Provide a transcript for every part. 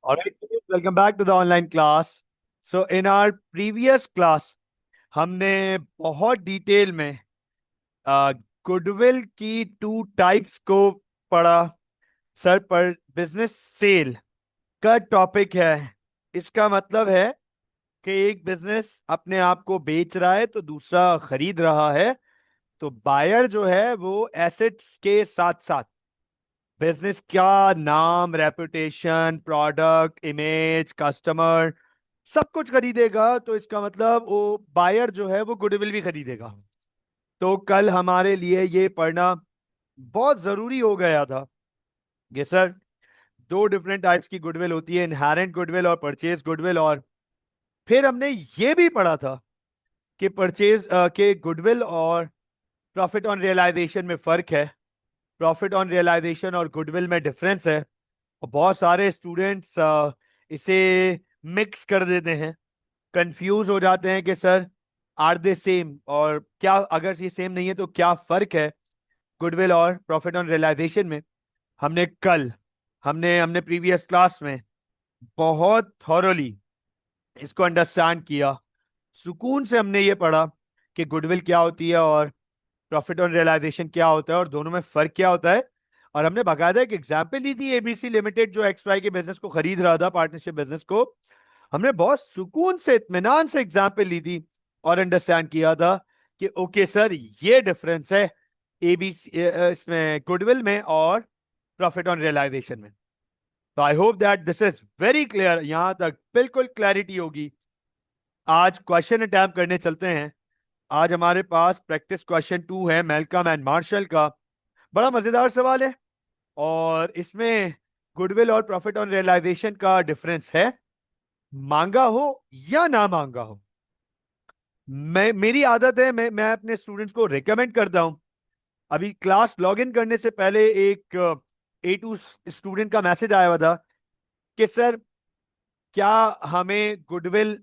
All right, welcome back to the online class. So in our previous class हमने बहुत detail में goodwill की two types को पढ़ा। सर पर बिजनेस सेल का टॉपिक है। इसका मतलब है कि एक बिजनेस अपने आप को बेच रहा है तो दूसरा खरीद रहा है। तो बायर जो है वो एसेट्स के साथ साथ बिजनेस का नाम, रेपुटेशन, प्रोडक्ट, इमेज, कस्टमर सब कुछ खरीदेगा। तो इसका मतलब वो बायर जो है वो गुडविल भी खरीदेगा। तो कल हमारे लिए ये पढ़ना बहुत जरूरी हो गया था कि सर दो डिफरेंट टाइप्स की गुडविल होती है, इनहेरेंट गुडविल और परचेज गुडविल। और फिर हमने ये भी पढ़ा था कि परचेज के गुडविल और प्रॉफिट ऑन रियलाइजेशन में फर्क है, प्रॉफिट ऑन रियलाइजेशन और गुडविल में डिफरेंस है। और बहुत सारे स्टूडेंट्स इसे मिक्स कर देते हैं, कंफ्यूज हो जाते हैं कि सर आर दे सेम, और क्या अगर ये सेम नहीं है तो क्या फर्क है गुडविल और प्रॉफिट ऑन रियलाइजेशन में। हमने कल हमने हमने प्रीवियस क्लास में बहुत थॉरोली इसको अंडरस्टैंड किया। सुकून से हमने ये पढ़ा कि गुडविल क्या होती है और प्रॉफिट ऑन रियलाइजेशन क्या होता है और दोनों में फर्क क्या होता है। और हमने बाकायदा एक एग्जाम्पल दी थी, एबीसी लिमिटेड जो एक्स वाई के बिजनेस को खरीद रहा था, पार्टनरशिप बिजनेस को। हमने बहुत सुकून से, इत्मीनान से एग्जाम्पल ली थी और अंडरस्टैंड किया था कि ओके सर ये डिफरेंस है एबीसी इसमें, गुडविल में और प्रॉफिट ऑन रियलाइजेशन में। तो I hope that this is very clear, यहां तक बिल्कुल क्लैरिटी होगी। आज क्वेश्चन अटैम्प्ट करने चलते हैं। आज हमारे पास प्रैक्टिस क्वेश्चन 2 है मेलकम एंड मार्शल का। बड़ा मजेदार सवाल है और इसमें गुडविल और प्रॉफिट ऑन रियलाइजेशन का डिफरेंस है, मांगा हो या ना मांगा हो। मेरी आदत है, मैं अपने स्टूडेंट्स को रिकमेंड करता हूं। अभी क्लास लॉग इन करने से पहले एक A2 स्टूडेंट का मैसेज आया हुआ था कि सर क्या हमें गुडविल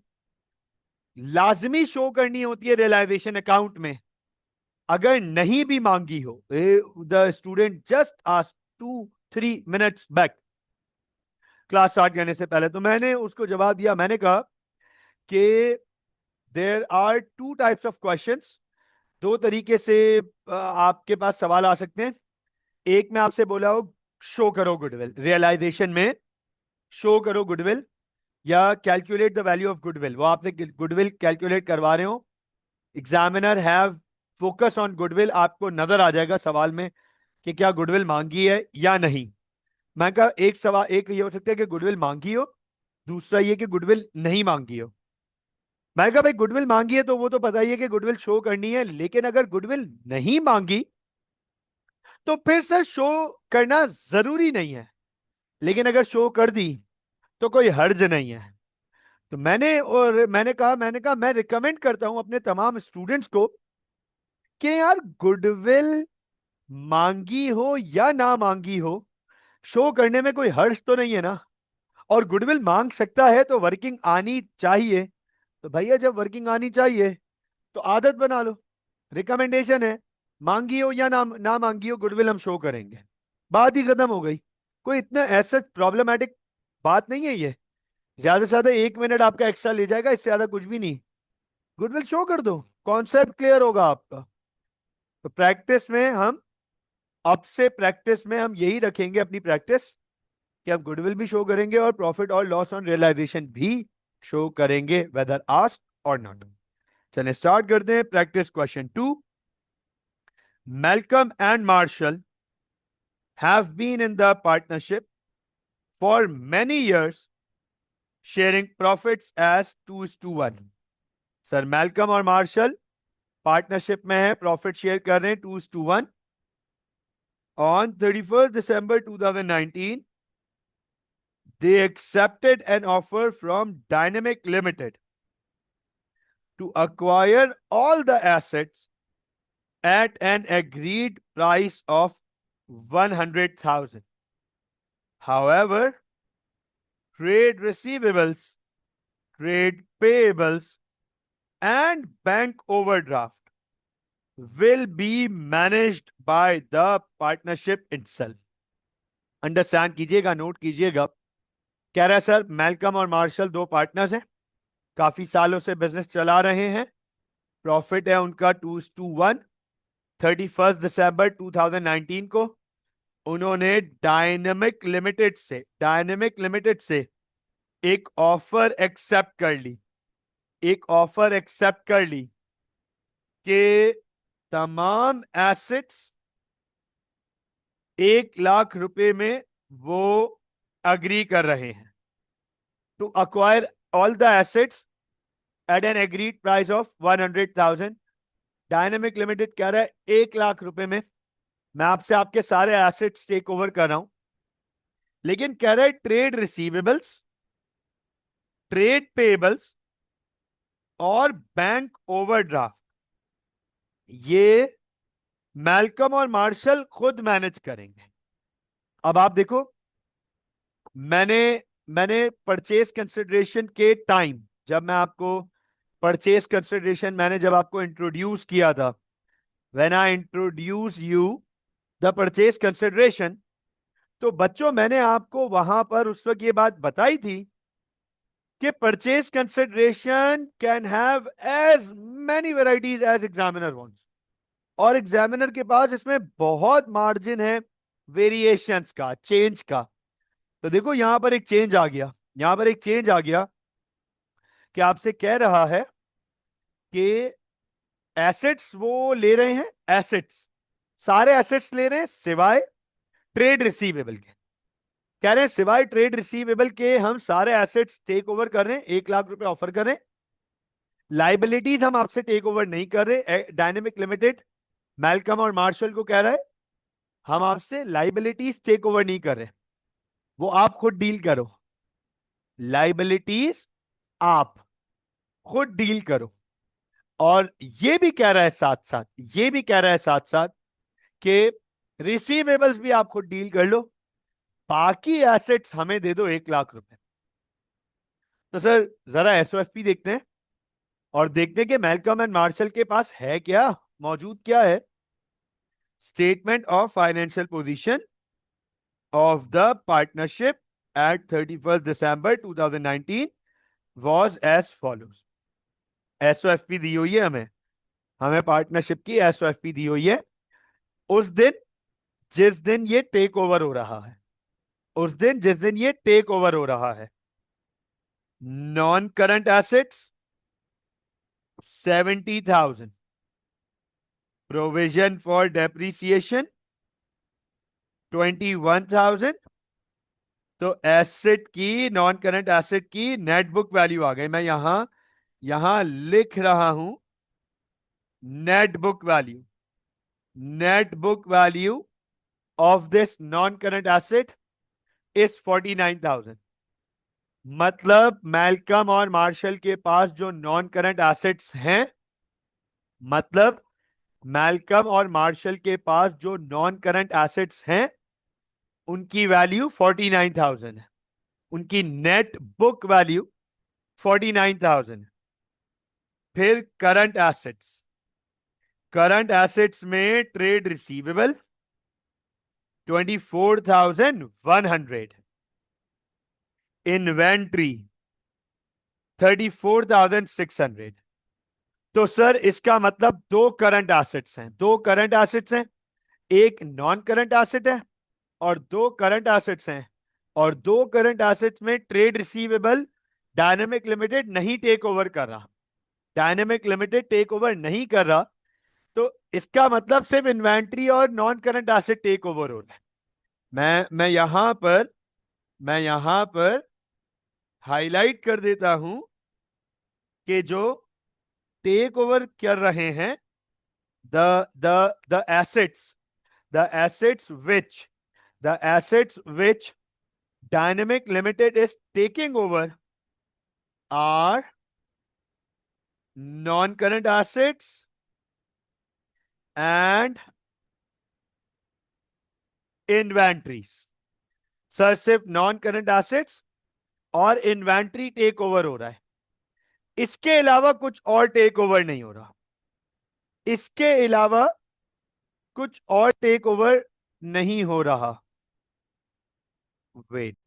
लाजमी शो करनी होती है रियलाइजेशन अकाउंट में अगर नहीं भी मांगी हो। The student just asked 2-3 minutes back, class start करने से पहले। तो मैंने उसको जवाब दिया, मैंने कहा कि there are two types of questions. दो तरीके से आपके पास सवाल आ सकते हैं। एक में आपसे बोला हो शो करो गुडविल रियलाइजेशन में, शो करो गुडविल या calculate the value of goodwill, वो आपसे गुडविल कैलकुलेट करवा रहे हो। Examiner have focus on goodwill, आपको नजर आ जाएगा सवाल में कि क्या गुडविल मांगी है या नहीं। मैं कहा एक सवाल, एक ये हो सकता है कि गुडविल मांगी हो, दूसरा ये कि गुडविल नहीं मांगी हो। मैं कहा भाई गुडविल मांगी है तो वो तो पता ही है कि गुडविल शो करनी है, लेकिन अगर गुडविल नहीं मांगी तो फिर सर शो करना जरूरी नहीं है, लेकिन अगर शो कर दी तो कोई हर्ज नहीं है। तो मैंने कहा मैं रिकमेंड करता हूं अपने तमाम स्टूडेंट्स को कि यार गुडविल मांगी हो या ना मांगी हो, शो करने में कोई हर्ज तो नहीं है ना। और गुडविल मांग सकता है तो वर्किंग आनी चाहिए। तो भैया जब वर्किंग आनी चाहिए तो आदत बना लो। रिकमेंडेशन है, मांगी हो या ना मांगी हो गुडविल हम शो करेंगे, बात ही खत्म हो गई। कोई इतना ऐसा प्रॉब्लमेटिक बात नहीं है ये। ज्यादा से ज्यादा 1 मिनट आपका एक्स्ट्रा ले जाएगा, इससे ज्यादा कुछ भी नहीं। गुडविल शो कर दो, कॉन्सेप्ट क्लियर होगा आपका। तो प्रैक्टिस में हम, अब से प्रैक्टिस में हम यही रखेंगे अपनी प्रैक्टिस कि हम गुडविल भी शो करेंगे और प्रॉफिट और लॉस ऑन रियलाइजेशन भी शो करेंगे, वेदर आस्क्ड और नॉट। चलिए स्टार्ट करते हैं practice question 2। Malcolm and Marshall have been in the partnership for many years, sharing profits as 2:1। Sir Malcolm और मार्शल पार्टनरशिप में है, प्रॉफिट शेयर कर रहे हैं 2:1। On 31st December 2019 they accepted an offer from Dynamic Limited to acquire all the assets at an agreed price of 100,000. However, trade receivables, trade payables, and bank overdraft will be managed by the partnership itself। Understand कीजिएगा, note कीजिएगा। कह रहा है sir Malcolm और martial दो partners हैं, काफी सालों से बिजनेस चला रहे हैं, प्रॉफिट है उनका 2:1। 31 दिसंबर 2019 को उन्होंने डायनेमिक लिमिटेड से एक ऑफर एक्सेप्ट कर ली, एक ऑफर एक्सेप्ट कर ली कि तमाम एसेट्स 1 लाख रुपए में वो अग्री कर रहे हैं to acquire all the assets at an agreed price of 100,000। Dynamic limited कह रहा है 1 लाख रुपए में मैं आपसे आपके सारे एसेट्स टेक ओवर कर रहा हूं, लेकिन कह रहा है ट्रेड रिसीवेबल्स, ट्रेड पेएबल्स और बैंक ओवरड्राफ्ट ये मैल्कम और मार्शल खुद मैनेज करेंगे। अब आप देखो, मैंने मैंने परचेज कंसिडरेशन के टाइम, जब मैं आपको परचेज कंसिडरेशन मैंने जब आपको इंट्रोड्यूस किया था, when I introduce you the purchase consideration, तो बच्चों मैंने आपको वहां पर उस वक्त ये बात बताई थी कि purchase consideration can have as many varieties as examiner wants, और एग्जामिनर के पास इसमें बहुत मार्जिन है वेरिएशंस का, चेंज का। तो देखो यहां पर एक चेंज आ गया, यहां पर एक चेंज आ गया कि आपसे कह रहा है कि एसेट्स वो ले रहे हैं, एसेट्स सारे एसेट्स ले रहे हैं सिवाय ट्रेड रिसीवेबल के। कह रहे हैं सिवाय ट्रेड रिसीवेबल के हम सारे एसेट्स टेक ओवर कर रहे हैं, 1 लाख रुपए ऑफर कर रहे हैं। लाइबिलिटीज हम आपसे टेक ओवर नहीं कर रहे। डायनेमिक लिमिटेड मैल्कम और मार्शल को कह रहा है हम आपसे लाइबिलिटीज टेक ओवर नहीं कर रहे, वो आप खुद डील करो, लाइबिलिटीज आप खुद डील करो। और ये भी कह रहा है साथ साथ, ये भी कह रहा है साथ साथ कि रिसीवेबल्स भी आप खुद डील कर लो, बाकी एसेट्स हमें दे दो 1 लाख रुपए। तो सर जरा एसओएफपी देखते हैं और देखते हैं कि मैल्कम एंड मार्शल के पास है क्या, मौजूद क्या है। Statement of financial position of the partnership at 31 December 2019 was as follows. SOFP दी हुई है हमें, हमें पार्टनरशिप की एसओएफपी दी हुई है उस दिन जिस दिन ये टेक ओवर हो रहा है, उस दिन जिस दिन ये टेक ओवर हो रहा है। Non current assets 70,000, provision for depreciation 21,000। तो एसेट की, नॉन करंट एसेट की नेट बुक वैल्यू आ गई, मैं यहां यहां लिख रहा हूं net book value. Net book value of this non current asset is 49,000। मतलब मैल्कम और मार्शल के पास जो नॉन करंट एसेट्स हैं, मतलब मैल्कम और मार्शल के पास जो नॉन करंट एसेट्स हैं उनकी वैल्यू 49,000 है, उनकी नेट बुक वैल्यू 49,000। फिर करंट एसेट्स, करंट एसेट्स में ट्रेड रिसीवेबल 24,100, इन्वेंट्री 34,600। तो सर इसका मतलब दो करंट एसेट्स हैं, दो करंट एसेट्स हैं, एक नॉन करंट एसेट है और दो करंट एसेट्स हैं, और दो करंट एसेट्स में ट्रेड रिसीवेबल डायनेमिक लिमिटेड नहीं टेक ओवर कर रहा, डायनेमिक लिमिटेड टेक ओवर नहीं कर रहा। तो इसका मतलब सिर्फ इन्वेंट्री और non current asset take over हो रहा है। मैं यहां पर हाईलाइट कर देता हूं कि जो टेक ओवर कर रहे हैं, the the the assets the assets which the assets which dynamic limited is taking over are non current assets and inventories. Sir सिर्फ नॉन करंट एसेट्स और इन्वेंट्री टेक ओवर हो रहा है, इसके अलावा कुछ और टेक ओवर नहीं हो रहा, इसके अलावा कुछ और टेक ओवर नहीं हो रहा। Wait,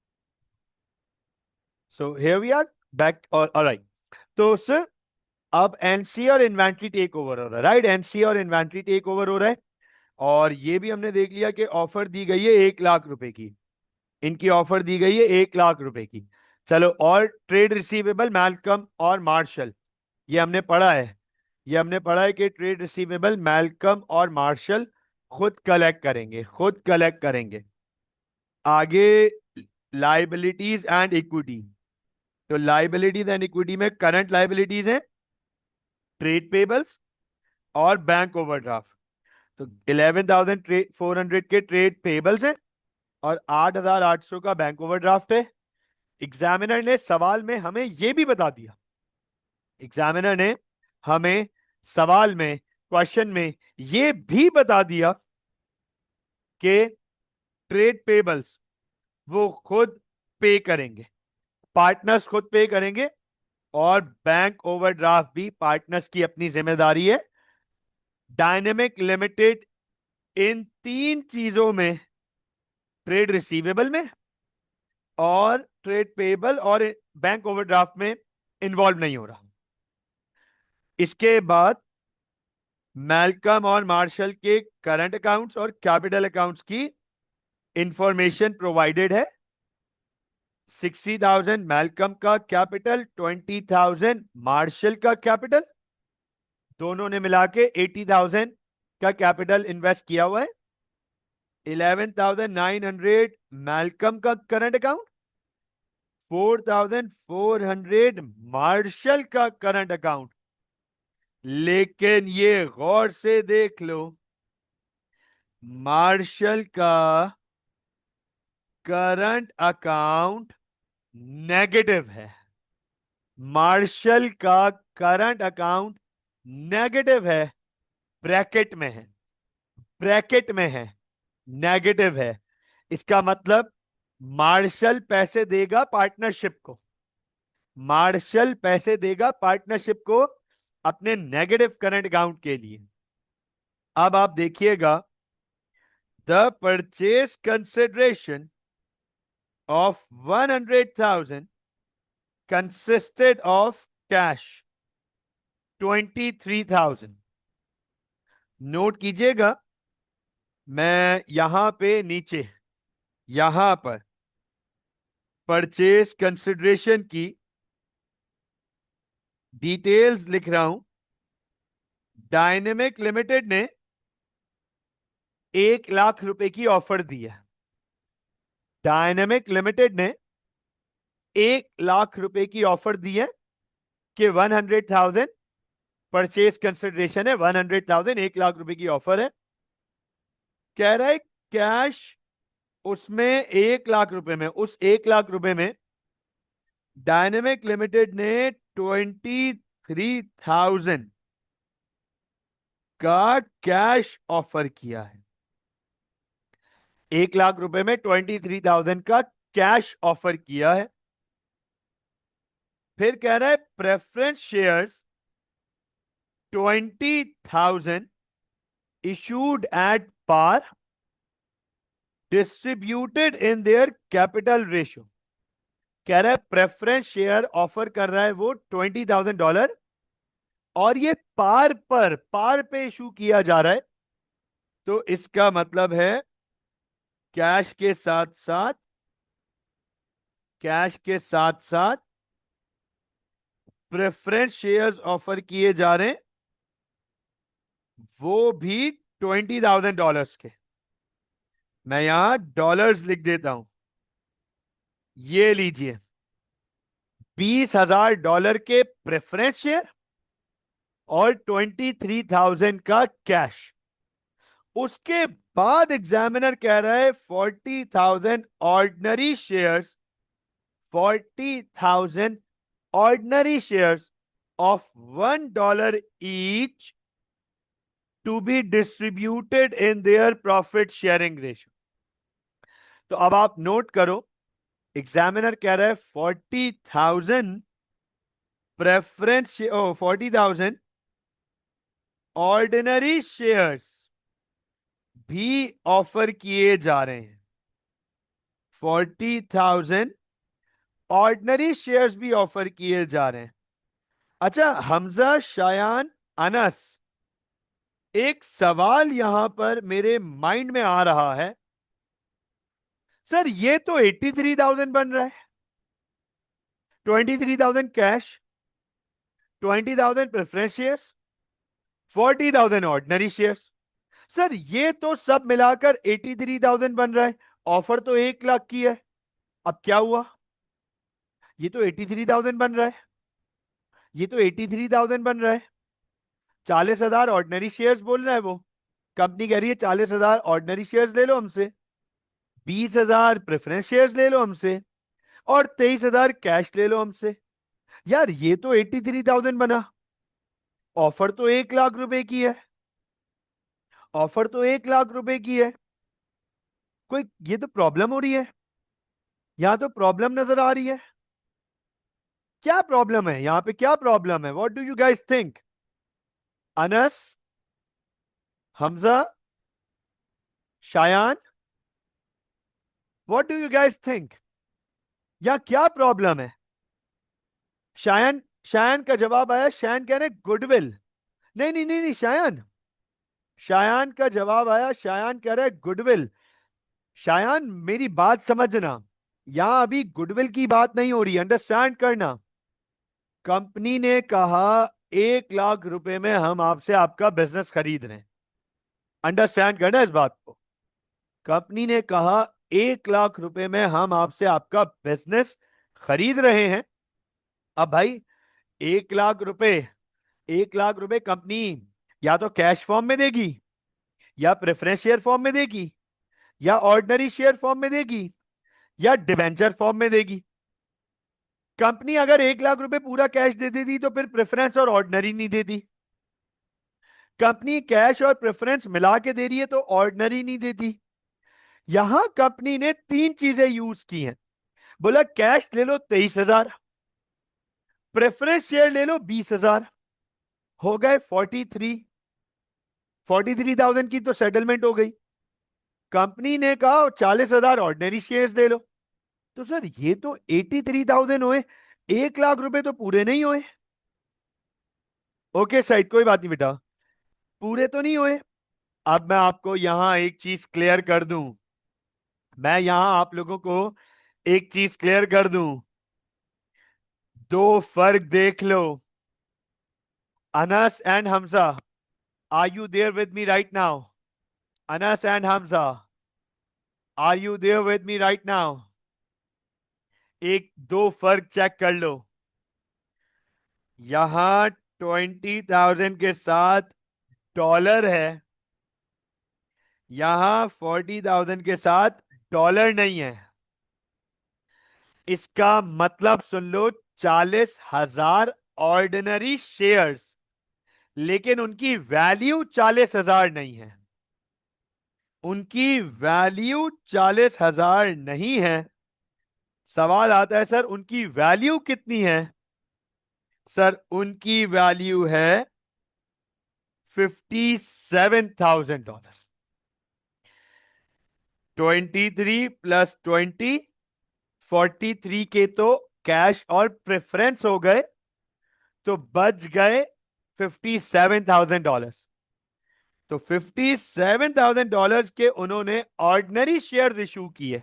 so here we are back और ऑलराइट। तो सर अब एनसी और इन्वेंट्री टेक ओवर हो रहा है, राइट? एनसी और इन्वेंट्री टेक ओवर हो रहा है, और ये भी हमने देख लिया कि ऑफर दी गई है 1 लाख रुपए की। इनकी ऑफर दी गई है 1 लाख रुपए की। चलो, और ट्रेड रिसीवेबल मैल्कम और मार्शल, ये हमने पढ़ा है। ये हमने पढ़ा है कि ट्रेड रिसीवेबल मैल्कम और मार्शल खुद कलेक्ट करेंगे, खुद कलेक्ट करेंगे। आगे लाइबिलिटीज एंड इक्विटी। तो लाइबिलिटीज एंड इक्विटी में करंट लाइबिलिटीज है ट्रेड पेबल्स और बैंक ओवरड्राफ्ट। तो 11,400 के ट्रेड पेबल्स हैं और 8,800 का बैंक ओवरड्राफ्ट है। एग्जामिनर ने सवाल में हमें यह भी बता दिया, एग्जामिनर ने हमें सवाल में, क्वेश्चन में यह भी बता दिया कि ट्रेड पेबल्स वो खुद पे करेंगे, पार्टनर्स खुद पे करेंगे, और बैंक ओवरड्राफ्ट भी पार्टनर्स की अपनी जिम्मेदारी है। डायनेमिक लिमिटेड इन 3 चीजों में, ट्रेड रिसीवेबल में और ट्रेड पेबल और बैंक ओवरड्राफ्ट में इन्वॉल्व नहीं हो रहा। इसके बाद मैल्कम और मार्शल के करंट अकाउंट्स और कैपिटल अकाउंट्स की इंफॉर्मेशन प्रोवाइडेड है। 60,000 मैल्कम का कैपिटल, 20,000 मार्शल का कैपिटल, दोनों ने मिला के 80,000 का कैपिटल इन्वेस्ट किया हुआ है। 11,900 मैल्कम का करंट अकाउंट, 4,400 मार्शल का करंट अकाउंट। लेकिन ये गौर से देख लो, मार्शल का करंट अकाउंट नेगेटिव है। मार्शल का करंट अकाउंट नेगेटिव है, ब्रैकेट में है, ब्रैकेट में है, नेगेटिव है। इसका मतलब मार्शल पैसे देगा पार्टनरशिप को, मार्शल पैसे देगा पार्टनरशिप को अपने नेगेटिव करंट अकाउंट के लिए। अब आप देखिएगा, the purchase consideration of 100,000 consisted of cash 23,000। Note कीजिएगा, मैं यहां पे नीचे, यहां पर परचेज कंसिडरेशन की डिटेल्स लिख रहा हूं। डायनेमिक लिमिटेड ने 1 लाख रुपए की ऑफर दी है। डायनेमिक लिमिटेड ने 1 लाख रुपए की ऑफर दी है कि 100,000 परचेज कंसिडरेशन है, 100,000, 1 लाख रुपए की ऑफर है। कह रहा है कैश उसमें 1 लाख रुपए में, उस 1 लाख रुपए में डायनेमिक लिमिटेड ने 23,000 का कैश ऑफर किया है। 1 लाख रुपए में 23,000 का कैश ऑफर किया है। फिर कह रहा है preference shares 20,000 issued at par, distributed in their capital ratio. कह रहा है प्रेफरेंस शेयर ऑफर कर रहा है वो $20,000, और ये पार पे इशू किया जा रहा है। तो इसका मतलब है कैश के साथ साथ, कैश के साथ साथ प्रेफरेंस शेयर्स ऑफर किए जा रहे हैं, वो भी $20,000 के। मैं यहां डॉलर्स लिख देता हूं, ये लीजिए, $20,000 के प्रेफरेंस शेयर और 23,000 का कैश। उसके बाद एग्जामिनर कह रहा है 40,000 ordinary shares, 40,000 ordinary shares of $1 each to be distributed in their profit sharing ratio। तो अब आप नोट करो, एग्जामिनर कह रहा है 40,000 प्रेफरेंस, 40,000 ऑर्डिनरी शेयर्स भी ऑफर किए जा रहे हैं। 40,000 ऑर्डिनरी शेयर्स भी ऑफर किए जा रहे हैं। अच्छा हमजा, शायान, अनस, एक सवाल यहां पर मेरे माइंड में आ रहा है। सर ये तो 83,000 बन रहा है। 23,000 cash, 20,000 preference shares, 40,000 ordinary shares. Sir ये तो सब मिलाकर 83,000 बन रहा है। ऑफर तो 1 लाख की है। अब क्या हुआ? ये तो 83,000 बन रहा है। ये तो 83,000 बन रहा है। 40,000 ऑर्डिनरी शेयर्स बोल रहा है वो। कंपनी कह रही है 40,000 ऑर्डिनरी शेयर्स ले लो हमसे, 20,000 प्रेफरेंस शेयर्स ले लो हमसे, और 23,000 कैश ले लो हमसे। यार ये तो 83,000 बना। ऑफर तो 1 लाख रुपए की है। ऑफर तो 1 लाख रुपए की है। कोई ये तो प्रॉब्लम हो रही है। यहां तो प्रॉब्लम नजर आ रही है। क्या प्रॉब्लम है यहां पे? क्या प्रॉब्लम है? What do you guys think? Anas, Hamza, Shayan, what do you guys think? या क्या प्रॉब्लम है? शायन, शायन का जवाब आया। शायन कह रहे गुडविल। नहीं नहीं नहीं नहीं, शायन, शायान का जवाब आया। शायान कह रहे गुडविल। शायान मेरी बात समझना, यहां अभी गुडविल की बात नहीं हो रही, अंडरस्टैंड करना। कंपनी ने कहा 1 लाख रुपए में हम आपसे आपका बिजनेस खरीद रहे हैं। अंडरस्टैंड करना इस बात को। कंपनी ने कहा 1 लाख रुपए में हम आपसे आपका बिजनेस खरीद रहे हैं। अब भाई 1 लाख रुपए, 1 लाख रुपए कंपनी या तो कैश फॉर्म में देगी, या प्रेफरेंस शेयर फॉर्म में देगी, या ऑर्डिनरी शेयर फॉर्म में देगी, या डिबेंचर फॉर्म में देगी। कंपनी अगर 1 लाख रुपए पूरा कैश दे देती तो फिर प्रेफरेंस और ऑर्डिनरी नहीं देती। कंपनी कैश और प्रेफरेंस मिला के दे रही है तो ऑर्डिनरी नहीं देती। यहां कंपनी ने 3 चीजें यूज की हैं। बोला कैश ले लो 23,000, प्रेफरेंस शेयर ले लो 20,000, हो गए 43,000 की तो सेटलमेंट हो गई। कंपनी ने कहा 40,000 ऑर्डिनरी शेयर्स ले लो। तो सर ये तो 83,000 हुए, 1 लाख रुपए तो पूरे नहीं हुए। ओके साइड, कोई बात नहीं बेटा, पूरे तो नहीं हुए। अब मैं आपको यहां एक चीज क्लियर कर दूं। मैं यहां आप लोगों को एक चीज क्लियर कर दूं। दो फर्क देख लो। Anas and Hamza, are you there with me right now? Anas and Hamza, are you there with me right now? एक दो फर्क चेक कर लो। यहां 20,000 के साथ डॉलर है, यहां 40,000 के साथ डॉलर नहीं है। इसका मतलब सुन लो, 40,000 ऑर्डिनरी शेयर्स, लेकिन उनकी वैल्यू 40,000 नहीं है। उनकी वैल्यू 40,000 नहीं है। सवाल आता है सर उनकी वैल्यू कितनी है? सर उनकी वैल्यू है $57,000। 23 + 20, 43 के तो कैश और प्रेफरेंस हो गए, तो बच गए $57,000। तो $57,000 के उन्होंने ऑर्डिनरी शेयर्स इशू किए।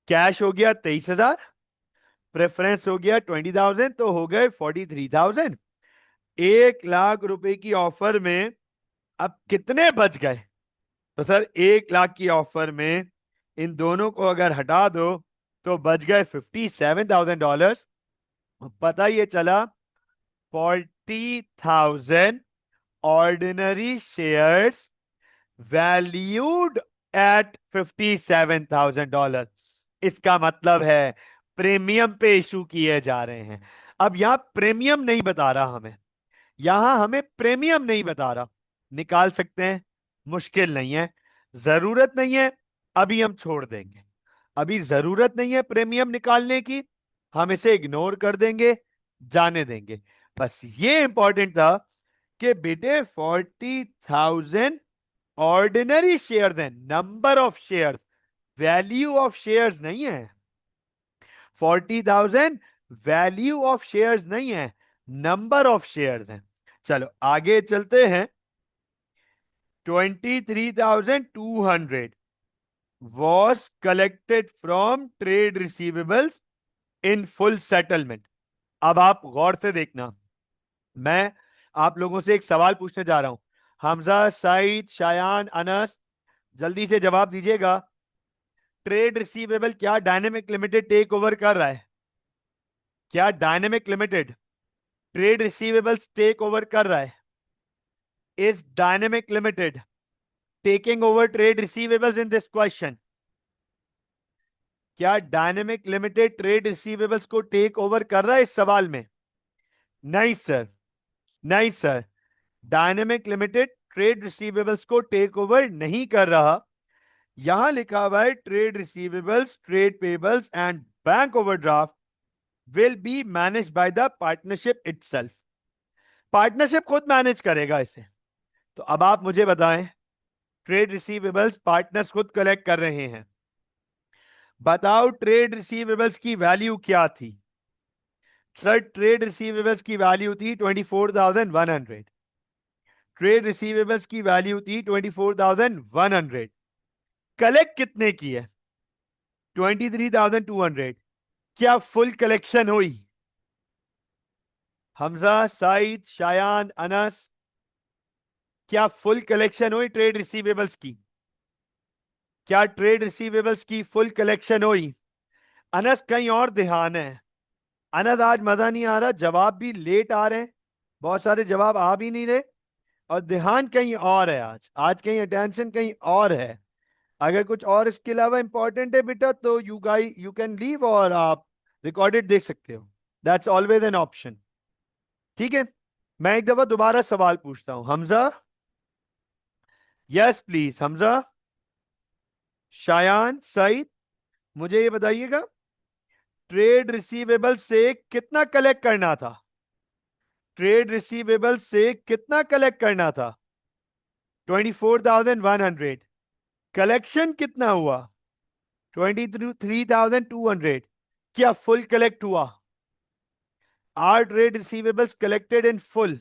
कैश हो गया 23,000, प्रेफरेंस हो गया 20,000, तो हो गए 43,000। 1 लाख रुपए की ऑफर में अब कितने बच गए? तो सर 1 लाख की ऑफर में इन दोनों को अगर हटा दो तो बच गए $57,000। पता ये चला 40,000 ऑर्डिनरी शेयर्स वैल्यूड एट $57,000। इसका मतलब है प्रीमियम पे इशू किए जा रहे हैं। अब यहां प्रीमियम नहीं बता रहा हमें, यहां हमें प्रीमियम नहीं बता रहा। निकाल सकते हैं, मुश्किल नहीं है। जरूरत नहीं है, अभी हम छोड़ देंगे। अभी जरूरत नहीं है प्रीमियम निकालने की, हम इसे इग्नोर कर देंगे, जाने देंगे। बस ये इंपॉर्टेंट था कि बेटे 40,000 ऑर्डिनरी शेयर है, number of share, value of shares नहीं है। 40,000 वैल्यू ऑफ शेयर्स नहीं है, नंबर ऑफ शेयर्स हैं। चलो आगे चलते हैं। 23,200 was collected from trade receivables in full settlement। अब आप गौर से देखना, मैं आप लोगों से एक सवाल पूछने जा रहा हूं। हमजा, सईद, शायान, अनस, जल्दी से जवाब दीजिएगा। ट्रेड रिसीवेबल क्या डायनेमिक लिमिटेड टेक ओवर कर रहा है? क्या dynamic limited trade receivables take over कर रहा है? Is dynamic limited taking over trade receivables in this question? क्या डायनेमिक लिमिटेड ट्रेड रिसीवेबल्स को टेक ओवर कर रहा है इस सवाल में? नहीं सर, नहीं sir, dynamic limited trade receivables को टेक ओवर नहीं कर रहा। यहां लिखा हुआ है trade receivables, trade pebbles and bank overdraft will be manage by the partnership itself. Partnership खुद मैनेज करेगा इसे। तो अब आप मुझे बताएं, ट्रेड रिसीवेबल्स पार्टनर्स खुद कलेक्ट कर रहे हैं, बताओ ट्रेड रिसीवेबल्स की वैल्यू क्या थी? सर ट्रेड रिसीवेबल्स की वैल्यू थी 24,100। ट्रेड रिसीवेबल्स की वैल्यू थी 24,100। कलेक्ट कितने की है? 23,200। क्या फुल कलेक्शन हुई? हमजा, साइद, शायान, अनस, क्या फुल कलेक्शन हुई ट्रेड रिसीवेबल्स की? क्या ट्रेड रिसीवेबल्स की फुल कलेक्शन हुई? अनस कहीं और ध्यान है। अनस आज मजा नहीं आ रहा, जवाब भी लेट आ रहे हैं, बहुत सारे जवाब आ भी नहीं रहे, और ध्यान कहीं और है। आज आज कहीं अटेंशन कहीं और है। अगर कुछ और इसके अलावा इंपॉर्टेंट है बेटा तो यू कैन लीव, और आप रिकॉर्डेड देख सकते हो। That's always an option. ठीक है, मैं एक दफा दोबारा सवाल पूछता हूं। हमजा, यस प्लीज, हमजा, शायान, सईद, मुझे ये बताइएगा, ट्रेड रिसीवेबल से कितना कलेक्ट करना था? ट्रेड रिसीवेबल से कितना कलेक्ट करना था? 24,100। कलेक्शन कितना हुआ? 23,200। क्या फुल कलेक्ट हुआ? Are trade receivables collected in full?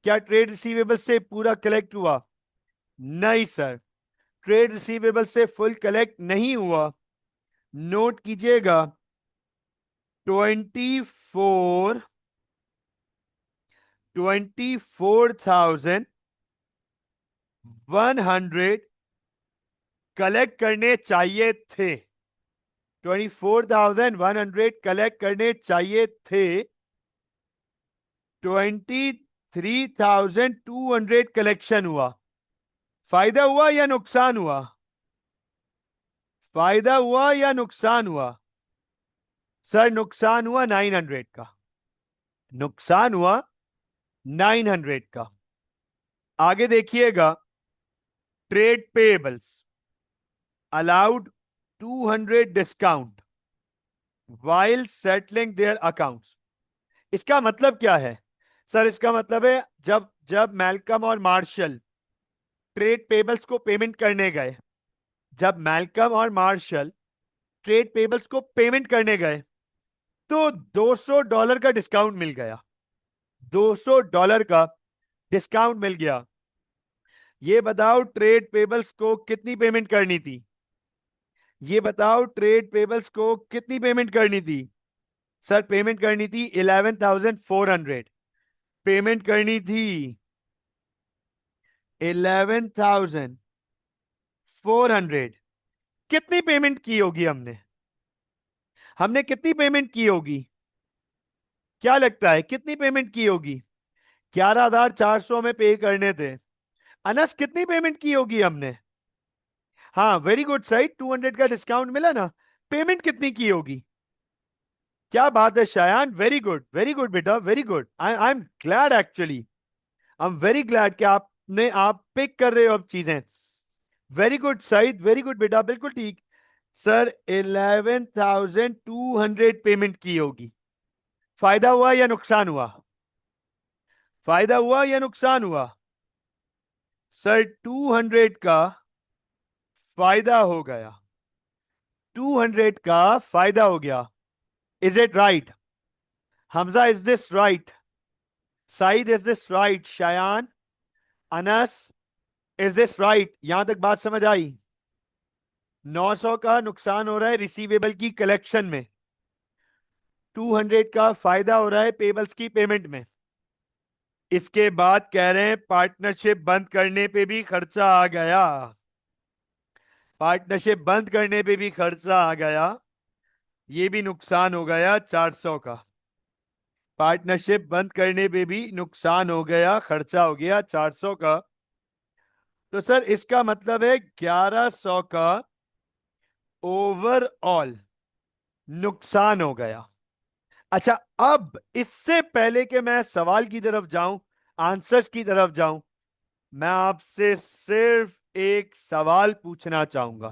क्या ट्रेड रिसीवेबल से पूरा कलेक्ट हुआ? नहीं सर, ट्रेड रिसीवेबल से फुल कलेक्ट नहीं हुआ। नोट कीजिएगा, 24,100 कलेक्ट करने चाहिए थे। 24,100 कलेक्ट करने चाहिए थे। 23,200 कलेक्शन हुआ। फायदा हुआ या नुकसान हुआ? फायदा हुआ या नुकसान हुआ? सर नुकसान हुआ 900 का। नुकसान हुआ 900 का। आगे देखिएगा, trade payables allowed 200 discount while settling their accounts. इसका मतलब क्या है? सर इसका मतलब है, जब जब मैल्कम और मार्शल ट्रेड पेबल्स को पेमेंट करने गए, जब मैल्कम और मार्शल ट्रेड पेबल्स को पेमेंट करने गए, तो $200 का डिस्काउंट मिल गया। $200 का डिस्काउंट मिल गया। ये बताओ ट्रेड पेबल्स को कितनी पेमेंट करनी थी? ये बताओ ट्रेड पेबल्स को कितनी पेमेंट करनी थी? सर पेमेंट करनी थी 11,400। पेमेंट करनी थी 11,400। कितनी पेमेंट की होगी हमने? हमने कितनी पेमेंट की होगी? क्या लगता है कितनी पेमेंट की होगी? 11,400 में पे करने थे। अनस कितनी पेमेंट की होगी हमने? हाँ वेरी गुड साइड, 200 का डिस्काउंट मिला ना। पेमेंट कितनी की होगी? क्या बात है शायान, वेरी गुड बेटा, very good. I am glad actually, I am very glad कि आप पिक कर रहे हो अब चीजें। Very good Saeed, very good बेटा, बिल्कुल ठीक। सर 11,200 पेमेंट की होगी। फायदा हुआ या नुकसान हुआ? फायदा हुआ या नुकसान हुआ? सर 200 का फायदा हो गया। 200 का फायदा हो गया। Is it right? Hamza, is this right? Saeed, is this right? Shayan, Anas, is this right? यहां तक बात समझ आई? 900 का नुकसान हो रहा है रिसीवेबल की कलेक्शन में, 200 का फायदा हो रहा है पेबल्स की पेमेंट में। इसके बाद कह रहे हैं पार्टनरशिप बंद करने पे भी खर्चा आ गया। पार्टनरशिप बंद करने पे भी खर्चा आ गया, ये भी नुकसान हो गया 400 का। पार्टनरशिप बंद करने पे भी नुकसान हो गया, खर्चा हो गया 400 का। तो सर इसका मतलब है 1100 का ओवरऑल नुकसान हो गया। अच्छा, अब इससे पहले कि मैं सवाल की तरफ जाऊं, आंसर्स की तरफ जाऊं, मैं आपसे सिर्फ एक सवाल पूछना चाहूंगा,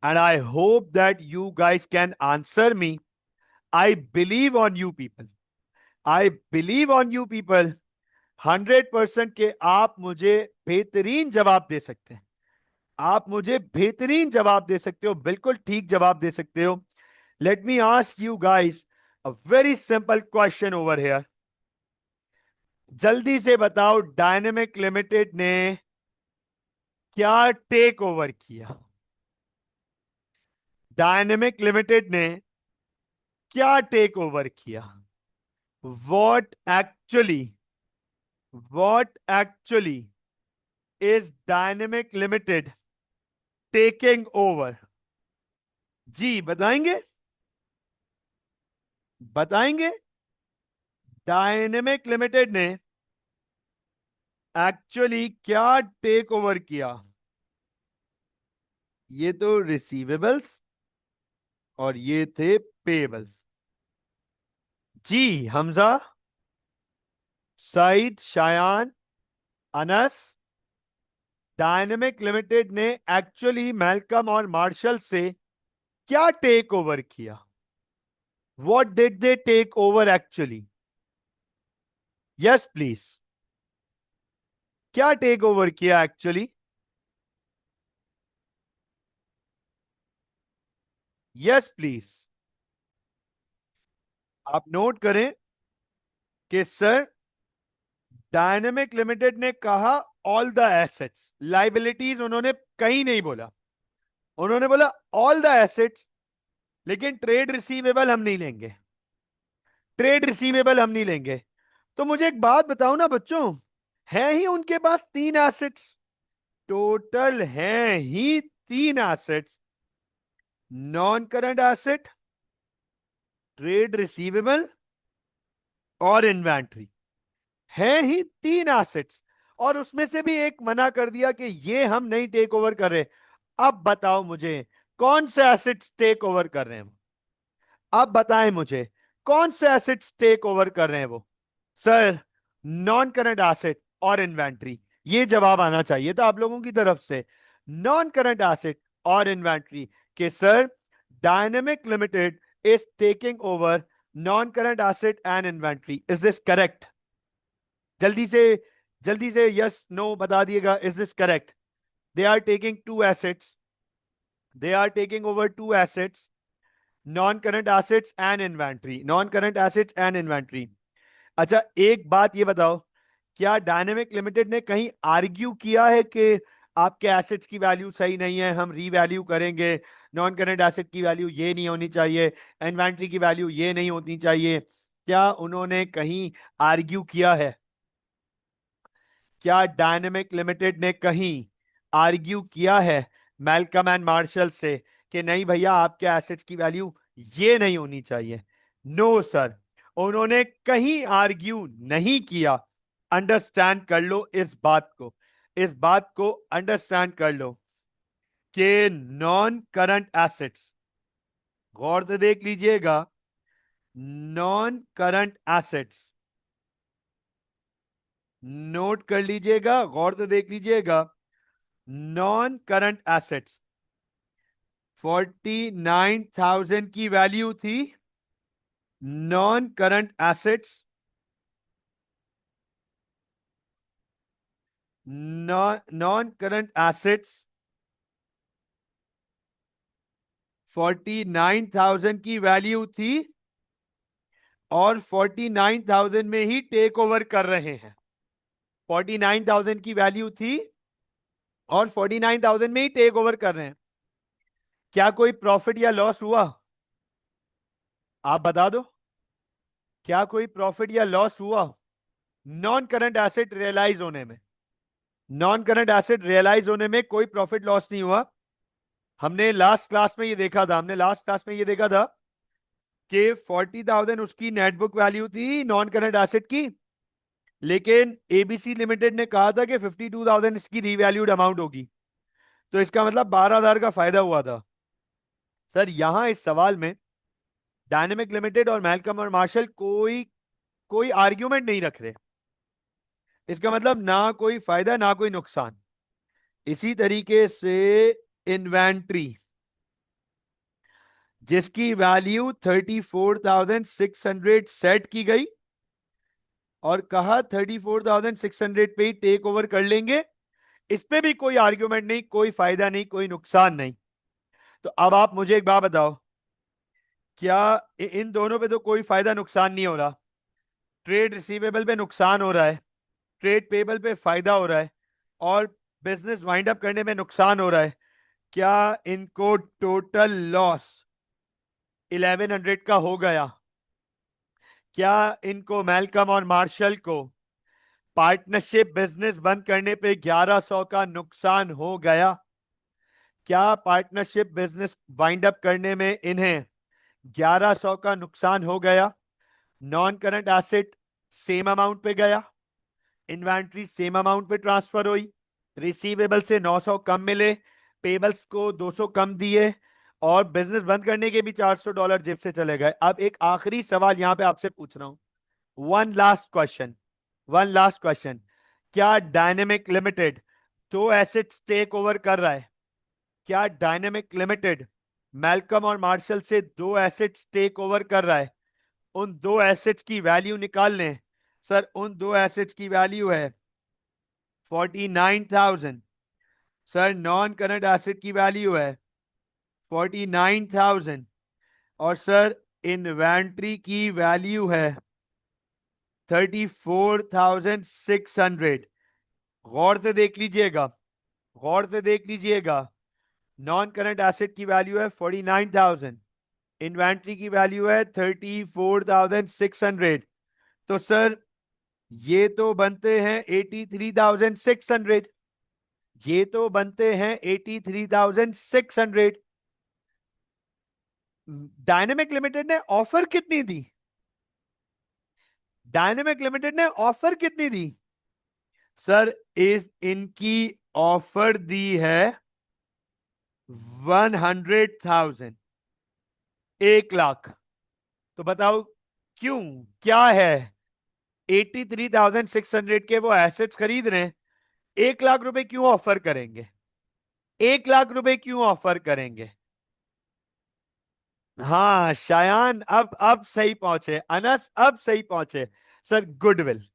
and I hope that you guys can answer me. I believe on you people, I believe on you people. 100% के आप मुझे बेहतरीन जवाब दे सकते हैं, आप मुझे बेहतरीन जवाब दे सकते हो, बिल्कुल ठीक जवाब दे सकते हो। Let me ask you guys a very simple question over here. जल्दी से बताओ, डायनेमिक लिमिटेड ने क्या टेक ओवर किया? डायनेमिक लिमिटेड ने क्या टेक ओवर किया? What actually, what actually is dynamic limited taking over? जी बताएंगे, बताएंगे। डायनेमिक लिमिटेड ने एक्चुअली क्या टेक ओवर किया? ये तो रिसीवेबल्स और ये थे पेबल्स। जी हमजा, सईद, शायान, अनस, डायनेमिक लिमिटेड ने एक्चुअली मैल्कम और मार्शल से क्या टेक ओवर किया? What did they take over actually? Yes please, क्या टेक ओवर किया एक्चुअली? Yes please. आप नोट करें कि सर डायनेमिक लिमिटेड ने कहा ऑल द एसेट्स, लाइबिलिटीज उन्होंने कहीं नहीं बोला, उन्होंने बोला ऑल द एसेट्स, लेकिन ट्रेड रिसीवेबल हम नहीं लेंगे, ट्रेड रिसीवेबल हम नहीं लेंगे। तो मुझे एक बात बताओ ना बच्चों, है ही उनके पास 3 एसेट्स, टोटल है ही 3 assets, non current asset, trade receivable और इन्वेंट्री, है ही 3 एसेट्स। और उसमें से भी एक मना कर दिया कि ये हम नहीं टेक ओवर कर रहे। अब बताओ मुझे कौन से एसेट्स टेक ओवर कर रहे हैं वो? अब बताएं मुझे कौन से एसेट्स टेक ओवर कर रहे हैं वो? सर नॉन करंट एसेट और इन्वेंट्री, ये जवाब आना चाहिए था आप लोगों की तरफ से। नॉन करंट एसेट और इन्वेंट्री के sir dynamic limited is taking over non current asset and inventory, is this correct? जल्दी से, जल्दी से यस नो बता दिएगा, is this correct? They are taking 2 assets, they are taking over 2 assets, non current assets and inventory, non current assets and inventory. अच्छा एक बात ये बताओ, क्या डायनेमिक लिमिटेड ने कहीं आर्ग्यू किया है कि आपके एसेट्स की वैल्यू सही नहीं है, हम रीवैल्यू करेंगे, नॉन करंट एसेट की वैल्यू ये नहीं होनी चाहिए, इन्वेंट्री की वैल्यू ये नहीं होनी चाहिए? क्या उन्होंने कहीं आर्ग्यू किया है? क्या डायनेमिक लिमिटेड ने कहीं आर्ग्यू किया है मैल्कम एंड मार्शल से कि नहीं भैया आपके एसेट्स की वैल्यू ये नहीं होनी चाहिए? नो सर, उन्होंने कहीं आर्ग्यू नहीं किया। अंडरस्टैंड कर लो इस बात को, इस बात को अंडरस्टैंड कर लो कि नॉन करंट एसेट्स, गौर से देख लीजिएगा, नॉन करंट एसेट्स, नोट कर लीजिएगा, गौर से देख लीजिएगा, नॉन करंट एसेट्स 49,000 की वैल्यू थी। Non current assets, non current assets 49,000 की वैल्यू थी और 49,000 में ही टेक ओवर कर रहे हैं। 49,000 की वैल्यू थी और 49,000 में ही टेक ओवर कर रहे हैं। क्या कोई प्रॉफिट या लॉस हुआ? आप बता दो, क्या कोई प्रॉफिट या लॉस हुआ नॉन करंट एसेट रियलाइज होने में? नॉन करंट एसेट रियलाइज होने में कोई प्रॉफिट लॉस नहीं हुआ। हमने लास्ट क्लास में ये देखा था, कि 40,000 उसकी नेटबुक वैल्यू थी नॉन करंट एसेट की, लेकिन एबीसी लिमिटेड ने कहा था कि 52,000 इसकी रीवैल्यूड अमाउंट होगी, तो इसका मतलब 12,000 का फायदा हुआ था। सर यहां इस सवाल में डायनेमिक लिमिटेड और मैलकम और मार्शल कोई कोई आर्ग्यूमेंट नहीं रख रहे। इसका मतलब ना कोई फायदा ना कोई नुकसान। इसी तरीके से इन्वेंट्री जिसकी वैल्यू 34,600 सेट की गई और कहा 34,600 पे ही टेक ओवर कर लेंगे, इस पे भी कोई आर्ग्यूमेंट नहीं, कोई फायदा नहीं, कोई नुकसान नहीं। तो अब आप मुझे एक बात बताओ, क्या इन दोनों पे तो कोई फायदा नुकसान नहीं हो रहा? ट्रेड रिसीवेबल पे नुकसान हो रहा है, ट्रेड पेबल पे फायदा हो रहा है, और बिजनेस वाइंड अप करने में नुकसान हो रहा है। क्या इनको टोटल लॉस 1100 का हो गया? क्या इनको मैलकम और मार्शल को पार्टनरशिप बिजनेस बंद करने पे 1100 का नुकसान हो गया? क्या पार्टनरशिप बिजनेस वाइंड अप करने में इन्हें 1100 का नुकसान हो गया? Non current asset same amount पे गया, इन्वेंट्री सेम अमाउंट पे ट्रांसफर हुई, रिसीवेबल से 900 कम मिले, पेबल्स को 200 कम दिए, और बिजनेस बंद करने के भी $400 जेब से चले गए। अब एक आखिरी सवाल यहां पे आपसे पूछ रहा हूं, वन लास्ट क्वेश्चन, क्या डायनेमिक लिमिटेड दो एसेट्स टेक ओवर कर रहा है? क्या डायनेमिक लिमिटेड मैलकम और मार्शल से दो एसेट्स टेक ओवर कर रहा है? उन दो एसेट्स की वैल्यू निकाल लें। सर उन दो एसेट्स की वैल्यू है 49,000। सर नॉन करंट एसेट की वैल्यू है 49,000, और सर इन्वेंट्री की वैल्यू है 34,600। गौर से देख लीजिएगा, गौर से देख लीजिएगा, नॉन करंट एसेट की वैल्यू है 49,000, इन्वेंट्री की वैल्यू है 34,600। तो सर ये तो बनते हैं 83,600, ये तो बनते हैं 83,600। डायनेमिक लिमिटेड ने ऑफर कितनी दी? डायनेमिक लिमिटेड ने ऑफर कितनी दी? सर इस इनकी ऑफर दी है 100,000, 1 लाख। तो बताओ क्यों, क्या है? 83,600 के वो एसेट्स खरीद रहे हैं, 1 लाख रुपए क्यों ऑफर करेंगे? 1 लाख रुपए क्यों ऑफर करेंगे? हाँ शायान, अब सही पहुंचे, अनस अब सही पहुंचे। सर गुडविल,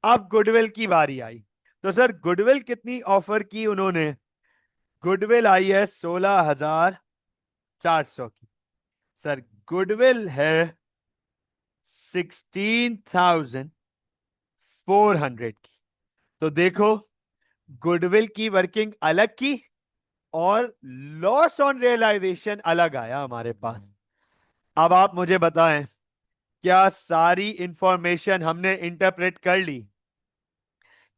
अब गुडविल की बारी आई। तो सर गुडविल कितनी ऑफर की उन्होंने? गुडविल आई है 16,400 की। सर गुडविल है 16,400 की। तो देखो, गुडविल की वर्किंग अलग की और लॉस ऑन रियलाइजेशन अलग आया हमारे पास। अब आप मुझे बताएं, क्या सारी इंफॉर्मेशन हमने इंटरप्रेट कर ली?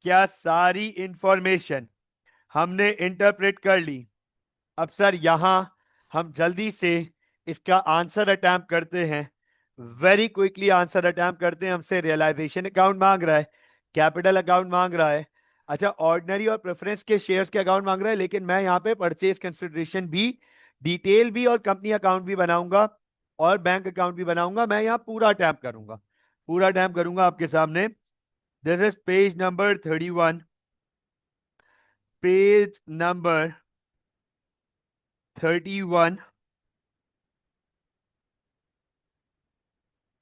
क्या सारी इंफॉर्मेशन हमने इंटरप्रेट कर ली? अब सर यहां हम जल्दी से इसका आंसर अटैम्प्ट करते हैं, वेरी क्विकली आंसर अटैम्प्ट करते हैं। हमसे रियलाइजेशन अकाउंट मांग रहा है, कैपिटल अकाउंट मांग रहा है, अच्छा ऑर्डिनरी और प्रेफरेंस के शेयर्स के अकाउंट मांग रहा है, लेकिन मैं यहां पे परचेज कंसिडरेशन भी, डिटेल भी और कंपनी अकाउंट भी बनाऊंगा और बैंक अकाउंट भी बनाऊंगा। मैं यहां पूरा अटैम्प्ट करूंगा, पूरा अटैम्प्ट करूंगा आपके सामने। This is page number 31, page number 31।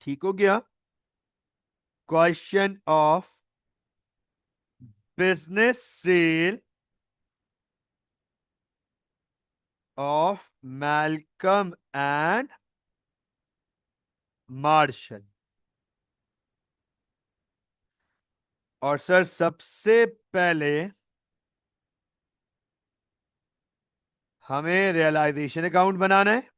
ठीक हो गया? Question of business sale of Malcolm and Marshall. और सर सबसे पहले हमें रियलाइजेशन अकाउंट बनाना है।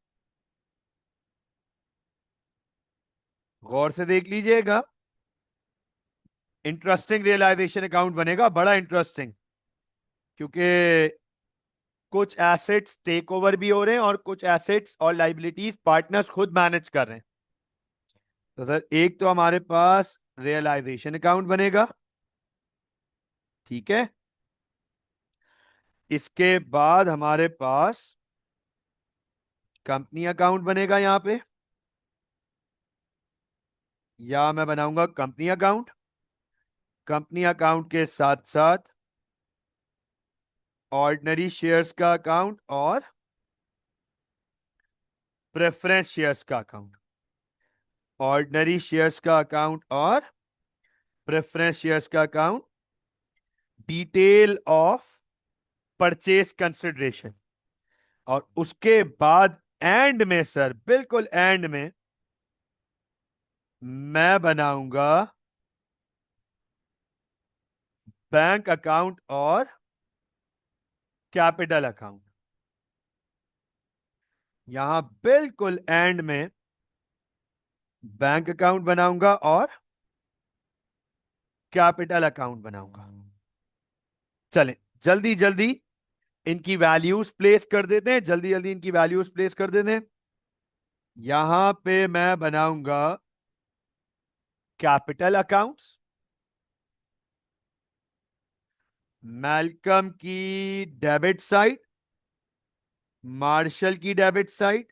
गौर से देख लीजिएगा, इंटरेस्टिंग रियलाइजेशन अकाउंट बनेगा, बड़ा इंटरेस्टिंग। क्योंकि कुछ एसेट्स टेक ओवर भी हो रहे हैं और कुछ एसेट्स और लाइबिलिटीज पार्टनर्स खुद मैनेज कर रहे हैं। तो सर एक तो हमारे पास रियलाइजेशन अकाउंट बनेगा, ठीक है। इसके बाद हमारे पास कंपनी अकाउंट बनेगा यहां पे, या मैं बनाऊंगा कंपनी अकाउंट। कंपनी अकाउंट के साथ साथ ऑर्डिनरी शेयर्स का अकाउंट और प्रेफरेंस शेयर्स का अकाउंट। ऑर्डिनरी शेयर्स का अकाउंट और प्रेफरेंस शेयर्स का account. Detail of purchase consideration. और उसके बाद एंड में सर, बिल्कुल एंड में मैं बनाऊंगा बैंक अकाउंट और कैपिटल अकाउंट। यहां बिल्कुल एंड में बैंक अकाउंट बनाऊंगा और कैपिटल अकाउंट बनाऊंगा। चलें जल्दी जल्दी इनकी वैल्यूज प्लेस कर देते हैं, जल्दी जल्दी इनकी वैल्यूज प्लेस कर देते हैं। यहां पे मैं बनाऊंगा कैपिटल अकाउंट्स। मैल्कम की डेबिट साइड, मार्शल की डेबिट साइड,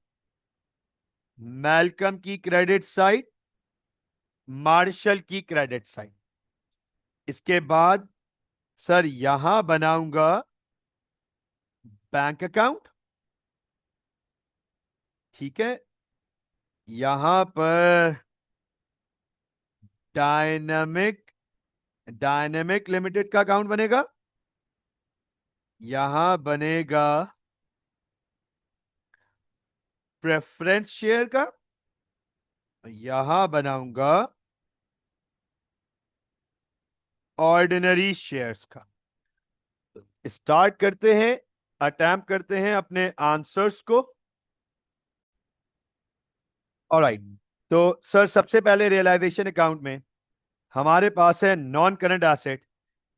मैल्कम की क्रेडिट साइड, मार्शल की क्रेडिट साइड। इसके बाद सर यहां बनाऊंगा बैंक अकाउंट, ठीक है। यहां पर डायनामिक डायनामिक लिमिटेड का अकाउंट बनेगा। यहां बनेगा प्रेफरेंस शेयर का। यहां बनाऊंगा ऑर्डिनरी शेयर्स का। स्टार्ट करते हैं, अटेम्प्ट करते हैं अपने आंसर्स को। ऑलराइट, तो सर सबसे पहले रियलाइजेशन अकाउंट में हमारे पास है नॉन करंट एसेट,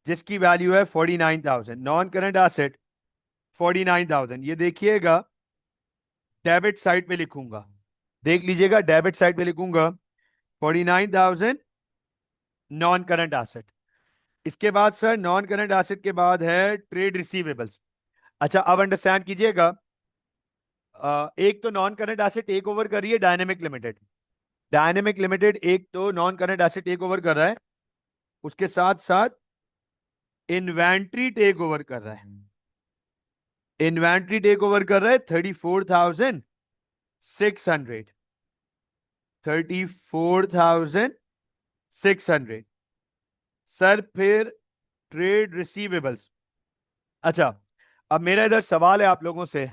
जिसकी वैल्यू है 49,000। नॉन करंट एसेट 49,000, ये देखिएगा डेबिट साइड पे लिखूंगा, देख लीजिएगा डेबिट साइड पे लिखूंगा 49,000 नॉन करंट एसेट। इसके बाद सर नॉन करंट एसेट के बाद है ट्रेड रिसीवेबल्स। अच्छा अब अंडरस्टैंड कीजिएगा, एक तो non current asset take over कर रही है डायनेमिक लिमिटेड। डायनेमिक लिमिटेड एक तो non current asset take over कर रहा है, उसके साथ साथ इन्वेंट्री टेक ओवर कर रहा है। इन्वेंट्री टेक ओवर कर रहा है 34,600। 34,600 सर। फिर ट्रेड रिसीवेबल्स। अच्छा अब मेरा इधर सवाल है आप लोगों से,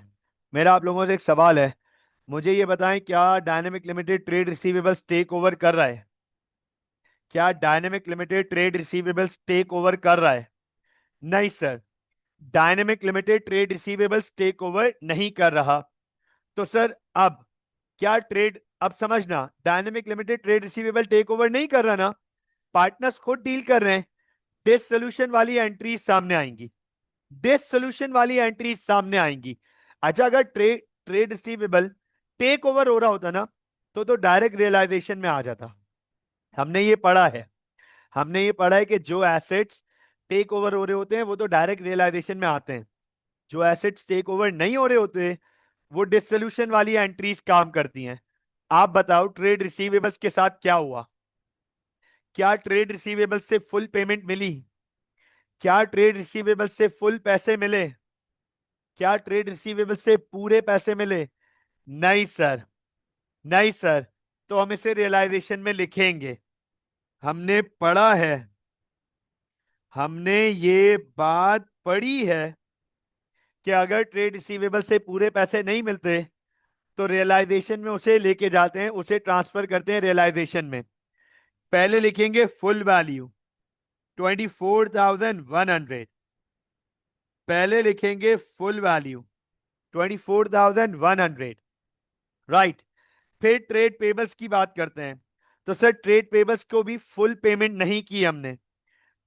मेरा आप लोगों से एक सवाल है, मुझे ये बताएं क्या dynamic limited trade receivables take over कर रहा है? क्या dynamic limited trade receivables take over कर रहा है? नहीं sir, dynamic limited trade receivables take over नहीं कर रहा। तो सर अब क्या ट्रेड, अब समझना, dynamic limited trade receivable take over नहीं कर रहा ना, पार्टनर्स खुद डील कर रहे हैं। डिसोल्यूशन वाली एंट्रीज सामने आएंगी, डिसोल्यूशन वाली एंट्रीज सामने आएंगी। अच्छा अगर trade trade receivable take over हो रहा होता ना, तो डायरेक्ट रियलाइजेशन में आ जाता। हमने ये पढ़ा है, हमने ये पढ़ा है कि जो एसेट्स टेक ओवर हो रहे होते हैं वो तो डायरेक्ट रियलाइजेशन में आते हैं, जो एसेट्स टेक ओवर नहीं हो रहे होते वो डिसोल्यूशन वाली एंट्रीज काम करती हैं। आप बताओ ट्रेड रिसीवेबल्स के साथ क्या हुआ? क्या ट्रेड रिसीवेबल्स से फुल पेमेंट मिली? क्या ट्रेड रिसीवेबल्स से फुल पैसे मिले? क्या ट्रेड रिसीवेबल्स से पूरे पैसे मिले? नहीं सर, नहीं सर। तो हम इसे रियलाइजेशन में लिखेंगे। हमने पढ़ा है, हमने ये बात पढ़ी है कि अगर ट्रेड रिसीवेबल से पूरे पैसे नहीं मिलते तो रियलाइजेशन में उसे लेके जाते हैं, उसे ट्रांसफर करते हैं रियलाइजेशन में। पहले लिखेंगे फुल वैल्यू 24,100। पहले लिखेंगे फुल वैल्यू 24,100, राइट। फिर ट्रेड पेबल्स की बात करते हैं। तो सर ट्रेड पेबल्स को भी फुल पेमेंट नहीं की हमने,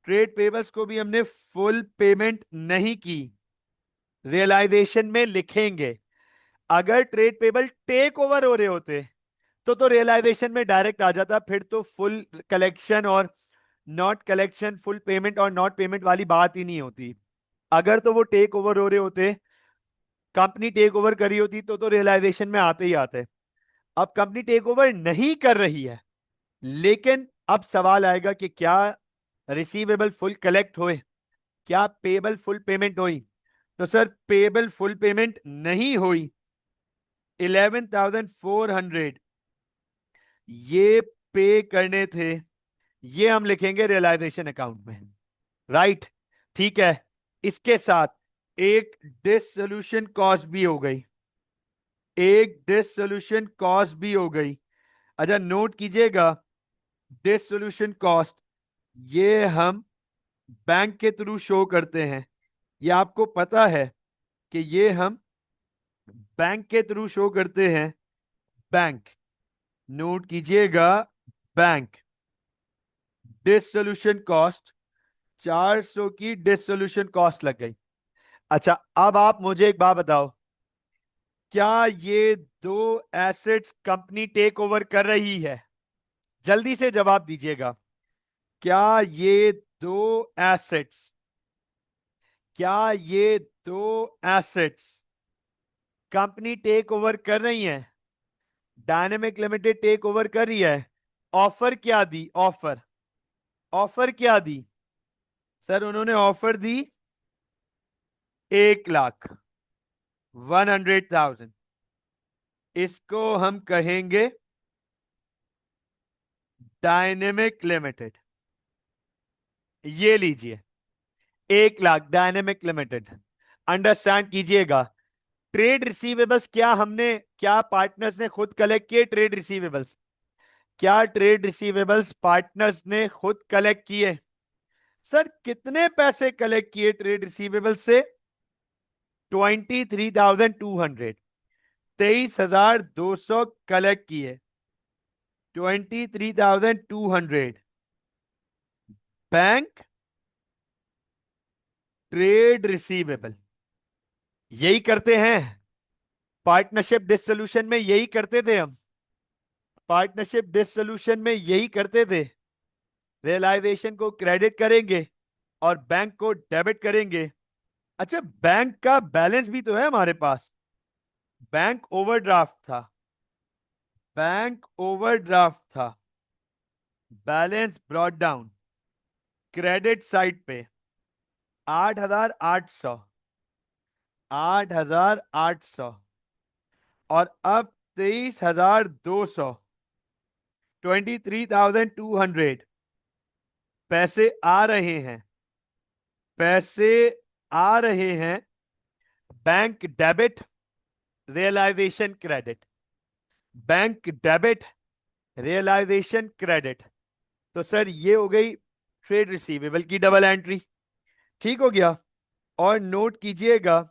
ट्रेड पेबल्स को भी हमने फुल पेमेंट नहीं की, रियलाइजेशन में लिखेंगे। अगर ट्रेड पेबल टेक ओवर हो रहे होते तो रियलाइजेशन में डायरेक्ट आ जाता, फिर तो फुल कलेक्शन और नॉट कलेक्शन, फुल पेमेंट और नॉट पेमेंट वाली बात ही नहीं होती। अगर तो वो टेक ओवर हो रहे होते, कंपनी टेक ओवर करी होती तो रियलाइजेशन में आते ही आते। अब कंपनी टेक ओवर नहीं कर रही है, लेकिन अब सवाल आएगा कि क्या रिसीवेबल फुल कलेक्ट हुए, क्या पेबल फुल पेमेंट हुई। तो सर पेबल फुल पेमेंट नहीं हुई, 11,400 ये पे करने थे, ये हम लिखेंगे रियलाइजेशन अकाउंट में, राइट। ठीक है, इसके साथ एक डिसोल्यूशन कॉस्ट भी हो गई, एक डिसोल्यूशन कॉस्ट भी हो गई। अच्छा नोट कीजिएगा, डिसोल्यूशन कॉस्ट ये हम बैंक के थ्रू शो करते हैं, ये आपको पता है कि ये हम बैंक के थ्रू शो करते हैं। बैंक, नोट कीजिएगा, बैंक डिसोल्यूशन कॉस्ट 400 की डिसोल्यूशन कॉस्ट लग गई। अच्छा अब आप मुझे एक बात बताओ, क्या ये दो एसेट्स कंपनी टेक ओवर कर रही है? जल्दी से जवाब दीजिएगा, क्या ये दो एसेट्स, क्या ये दो एसेट्स कंपनी टेक ओवर कर रही हैं? डायनेमिक लिमिटेड टेक ओवर कर रही है। ऑफर क्या दी, ऑफर, ऑफर क्या दी? सर उन्होंने ऑफर दी 1,01,00,000, इसको हम कहेंगे डायनेमिक लिमिटेड। ये लीजिए 1,00,000 डायनेमिक लिमिटेड। अंडरस्टैंड कीजिएगा, ट्रेड रिसीवेबल्स क्या हमने, क्या पार्टनर्स ने खुद कलेक्ट किए ट्रेड रिसीवेबल्स? क्या ट्रेड रिसीवेबल्स पार्टनर्स ने खुद कलेक्ट किए? सर कितने पैसे कलेक्ट किए ट्रेड रिसीवेबल से? 23,200, 23,200 कलेक्ट किए, 23,200। बैंक ट्रेड रिसीवेबल, यही करते हैं पार्टनरशिप डिसोल्यूशन में, यही करते थे हम, पार्टनरशिप डिसोल्यूशन में यही करते थे। रियलाइजेशन को क्रेडिट करेंगे और बैंक को डेबिट करेंगे। अच्छा बैंक का बैलेंस भी तो है हमारे पास, बैंक ओवरड्राफ्ट था, बैंक ओवरड्राफ्ट था, balance brought down credit side पे 8,800, 8,800, और अब 23,200, 23,200 पैसे आ रहे हैं, पैसे आ रहे हैं। Bank debit, realisation credit, bank debit, realisation credit. तो सर ये हो गई ट्रेड रिसीवेबल की डबल एंट्री, ठीक हो गया। और नोट कीजिएगा,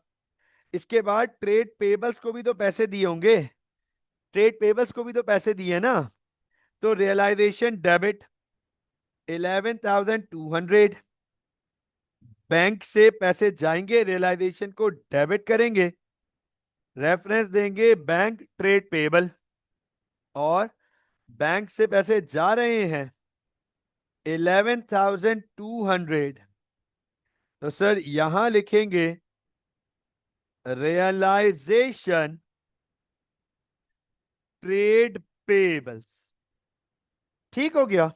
इसके बाद ट्रेड पेबल्स को भी तो पैसे दिए होंगे, ट्रेड पेबल्स को भी तो पैसे दिए ना। तो रियलाइजेशन डेबिट 11,200, बैंक से पैसे जाएंगे, रियलाइजेशन को डेबिट करेंगे, रेफरेंस देंगे बैंक ट्रेड पेबल, और बैंक से पैसे जा रहे हैं 11,200। तो सर यहां लिखेंगे रियलाइजेशन ट्रेड पेबल्स, ठीक हो गया।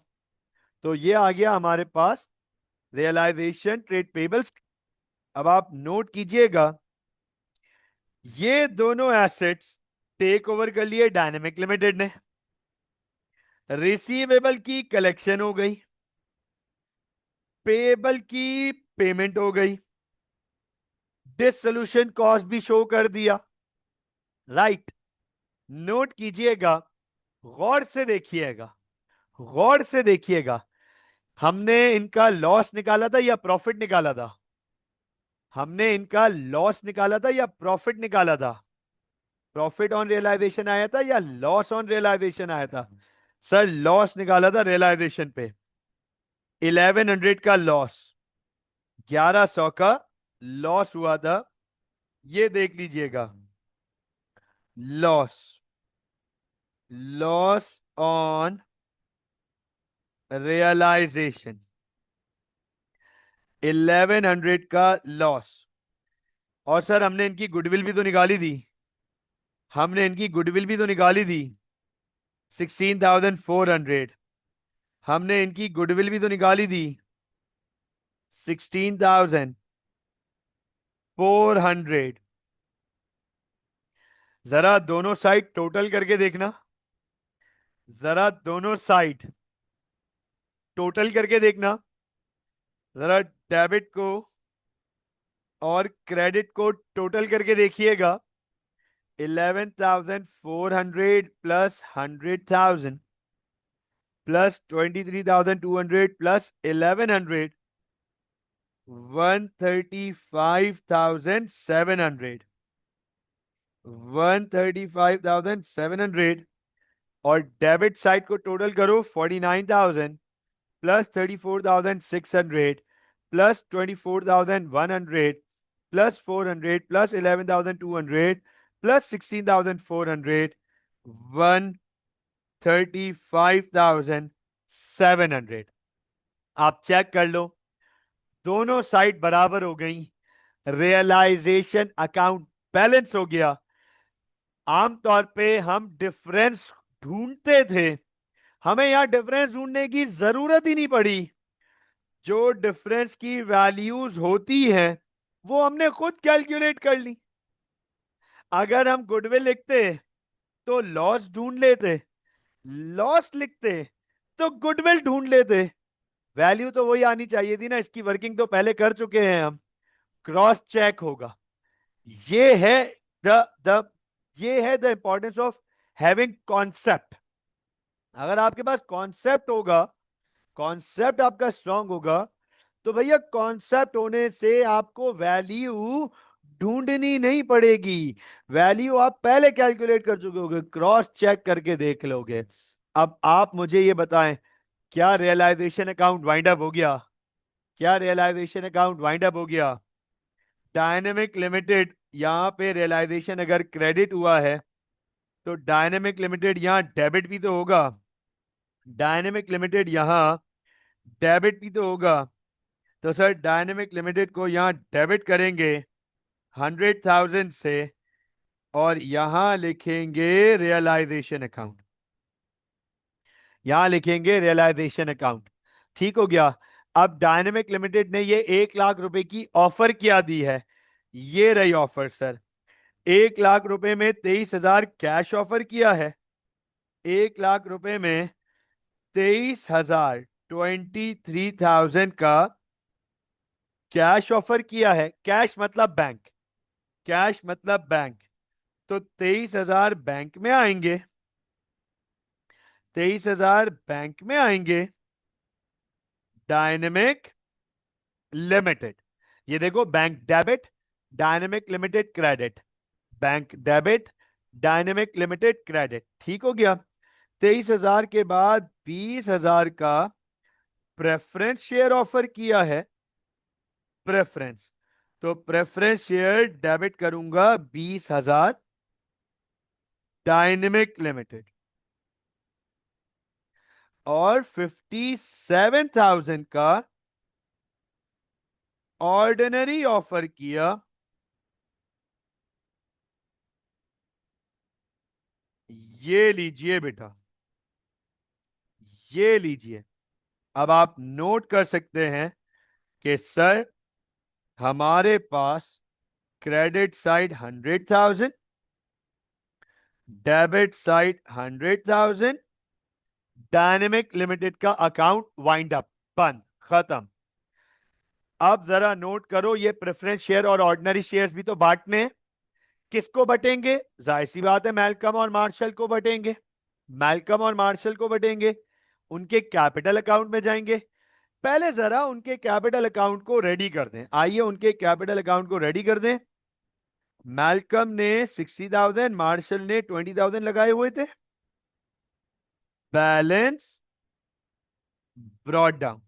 तो ये आ गया हमारे पास रियलाइजेशन ट्रेड पेबल्स। अब आप नोट कीजिएगा, ये दोनों एसेट्स टेक ओवर कर लिए डायनेमिक लिमिटेड ने, रिसीवेबल की कलेक्शन हो गई, पेबल की पेमेंट हो गई, डिसोल्यूशन कॉस्ट भी शो कर दिया, राइट। नोट कीजिएगा, गौर से देखिएगा, गौर से देखिएगा, हमने इनका लॉस निकाला था या प्रॉफिट निकाला था? हमने इनका लॉस निकाला था या प्रॉफिट निकाला था? प्रॉफिट ऑन रियलाइजेशन आया था या लॉस ऑन रियलाइजेशन आया था? सर लॉस निकाला था रियलाइजेशन पे। 1100 का लॉस, 1100 का लॉस हुआ था, ये देख लीजिएगा। लॉस, लॉस ऑन रियलाइजेशन, 1100 का लॉस। और सर हमने इनकी गुडविल भी तो निकाली थी, हमने इनकी गुडविल भी तो निकाली थी, 16,400। हमने इनकी गुडविल भी तो निकाली थी, 16,400। जरा दोनों साइड टोटल करके देखना, जरा दोनों साइड टोटल करके देखना, जरा डेबिट को और क्रेडिट को टोटल करके देखिएगा। 11,400 प्लस 100,000 प्लस 23,200 प्लस 1,100, 135,700, 135,700। और डेबिट साइड को टोटल करो, 49,000 plus 34,600 plus 24,100 plus 400 plus 11,200 plus 16,400, 135,700। आप चेक कर लो, दोनों साइड बराबर हो गई, रियलाइजेशन अकाउंट बैलेंस हो गया। आमतौर पे हम डिफरेंस ढूंढते थे, हमें यहां डिफरेंस ढूंढने की जरूरत ही नहीं पड़ी। जो डिफरेंस की वैल्यूज होती हैं वो हमने खुद कैलकुलेट कर ली। अगर हम गुडविल लिखते तो लॉस ढूंढ लेते, लॉस लिखते तो गुडविल ढूंढ लेते। वैल्यू तो वही आनी चाहिए थी ना, इसकी वर्किंग तो पहले कर चुके हैं हम, क्रॉस चेक होगा। ये है द द ये है the importance of having concept. अगर आपके पास कॉन्सेप्ट होगा, कॉन्सेप्ट आपका स्ट्रांग होगा, तो भैया कॉन्सेप्ट होने से आपको वैल्यू ढूंढनी नहीं पड़ेगी, वैल्यू आप पहले कैलकुलेट कर चुके होगे, क्रॉस चेक करके देख लोगे। अब आप मुझे ये बताएं, क्या रियलाइजेशन अकाउंट वाइंड अप हो गया? क्या रियलाइजेशन अकाउंट वाइंड अप हो गया? डायनेमिक लिमिटेड, यहां पे रियलाइजेशन अगर क्रेडिट हुआ है तो डायनेमिक लिमिटेड यहां डेबिट भी तो होगा, डायनेमिक लिमिटेड यहां डेबिट भी तो होगा। तो सर डायनेमिक लिमिटेड को यहां डेबिट करेंगे 100,000 से, और यहां लिखेंगे रियलाइजेशन अकाउंट, यहां लिखेंगे रियलाइजेशन अकाउंट। ठीक हो गया। अब डायनेमिक लिमिटेड ने ये 1 लाख रुपए की ऑफर क्या दी है, ये रही ऑफर सर। 1 लाख रुपए में 23,000 कैश ऑफर किया है, 1 लाख रुपए में 23,000, 23,000 का कैश ऑफर किया है। कैश मतलब बैंक, कैश मतलब बैंक। तो 23,000 बैंक में आएंगे, 23,000 बैंक में आएंगे डायनेमिक लिमिटेड। ये देखो, bank debit, dynamic limited credit, bank debit, dynamic limited credit. ठीक हो गया। 23,000 के बाद 20,000 का प्रेफरेंस शेयर ऑफर किया है, प्रेफरेंस। तो प्रेफरेंस शेयर डेबिट करूंगा 20,000 डायनेमिक लिमिटेड, और 57,000 का ऑर्डिनरी ऑफर किया। ये लीजिए बेटा, ये लीजिए। अब आप नोट कर सकते हैं कि सर हमारे पास credit side 100,000, debit side 100,000, dynamic Limited का अकाउंट वाइंड अप, बंद, खत्म। अब जरा नोट करो, ये प्रेफरेंस शेयर और ऑर्डिनरी शेयर्स भी तो बांटने हैं। किसको बटेंगे? जाहिर सी बात है, मैल्कम और मार्शल को बटेंगे। मैल्कम और मार्शल को बटेंगे, उनके कैपिटल अकाउंट में जाएंगे। पहले जरा उनके कैपिटल अकाउंट को रेडी कर दें, आइए उनके कैपिटल अकाउंट को रेडी कर दें। मैल्कम ने 60,000, मार्शल ने 20,000 लगाए हुए थे। Balance brought down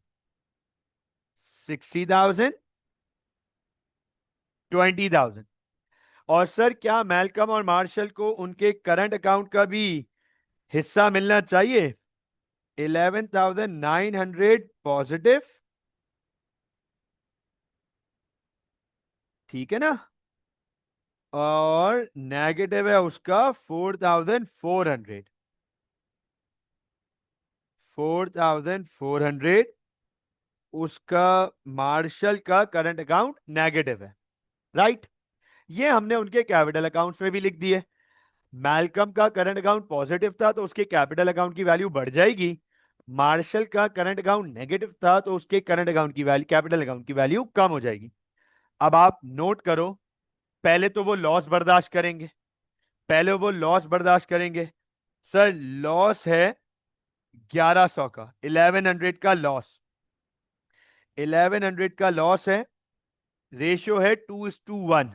60,000, 20,000। और सर क्या मैल्कम और मार्शल को उनके करंट अकाउंट का भी हिस्सा मिलना चाहिए? 11,900 पॉजिटिव, ठीक है ना? और नेगेटिव है उसका 4,400। 4,400 उसका मार्शल का करंट अकाउंट नेगेटिव है, राइट? ये हमने उनके कैपिटल अकाउंट्स में भी लिख दिए। मैल्कम का करंट अकाउंट पॉजिटिव था तो उसके कैपिटल अकाउंट की वैल्यू बढ़ जाएगी। मार्शल का करंट अकाउंट नेगेटिव था तो उसके करंट अकाउंट की वैल्यू, कैपिटल अकाउंट की वैल्यू कम हो जाएगी। अब आप नोट करो, पहले तो वो लॉस बर्दाश्त करेंगे। पहले वो लॉस बर्दाश्त करेंगे। सर लॉस है 1100 का, 1100 का लॉस। 1100 का लॉस है। रेशियो है 2:1।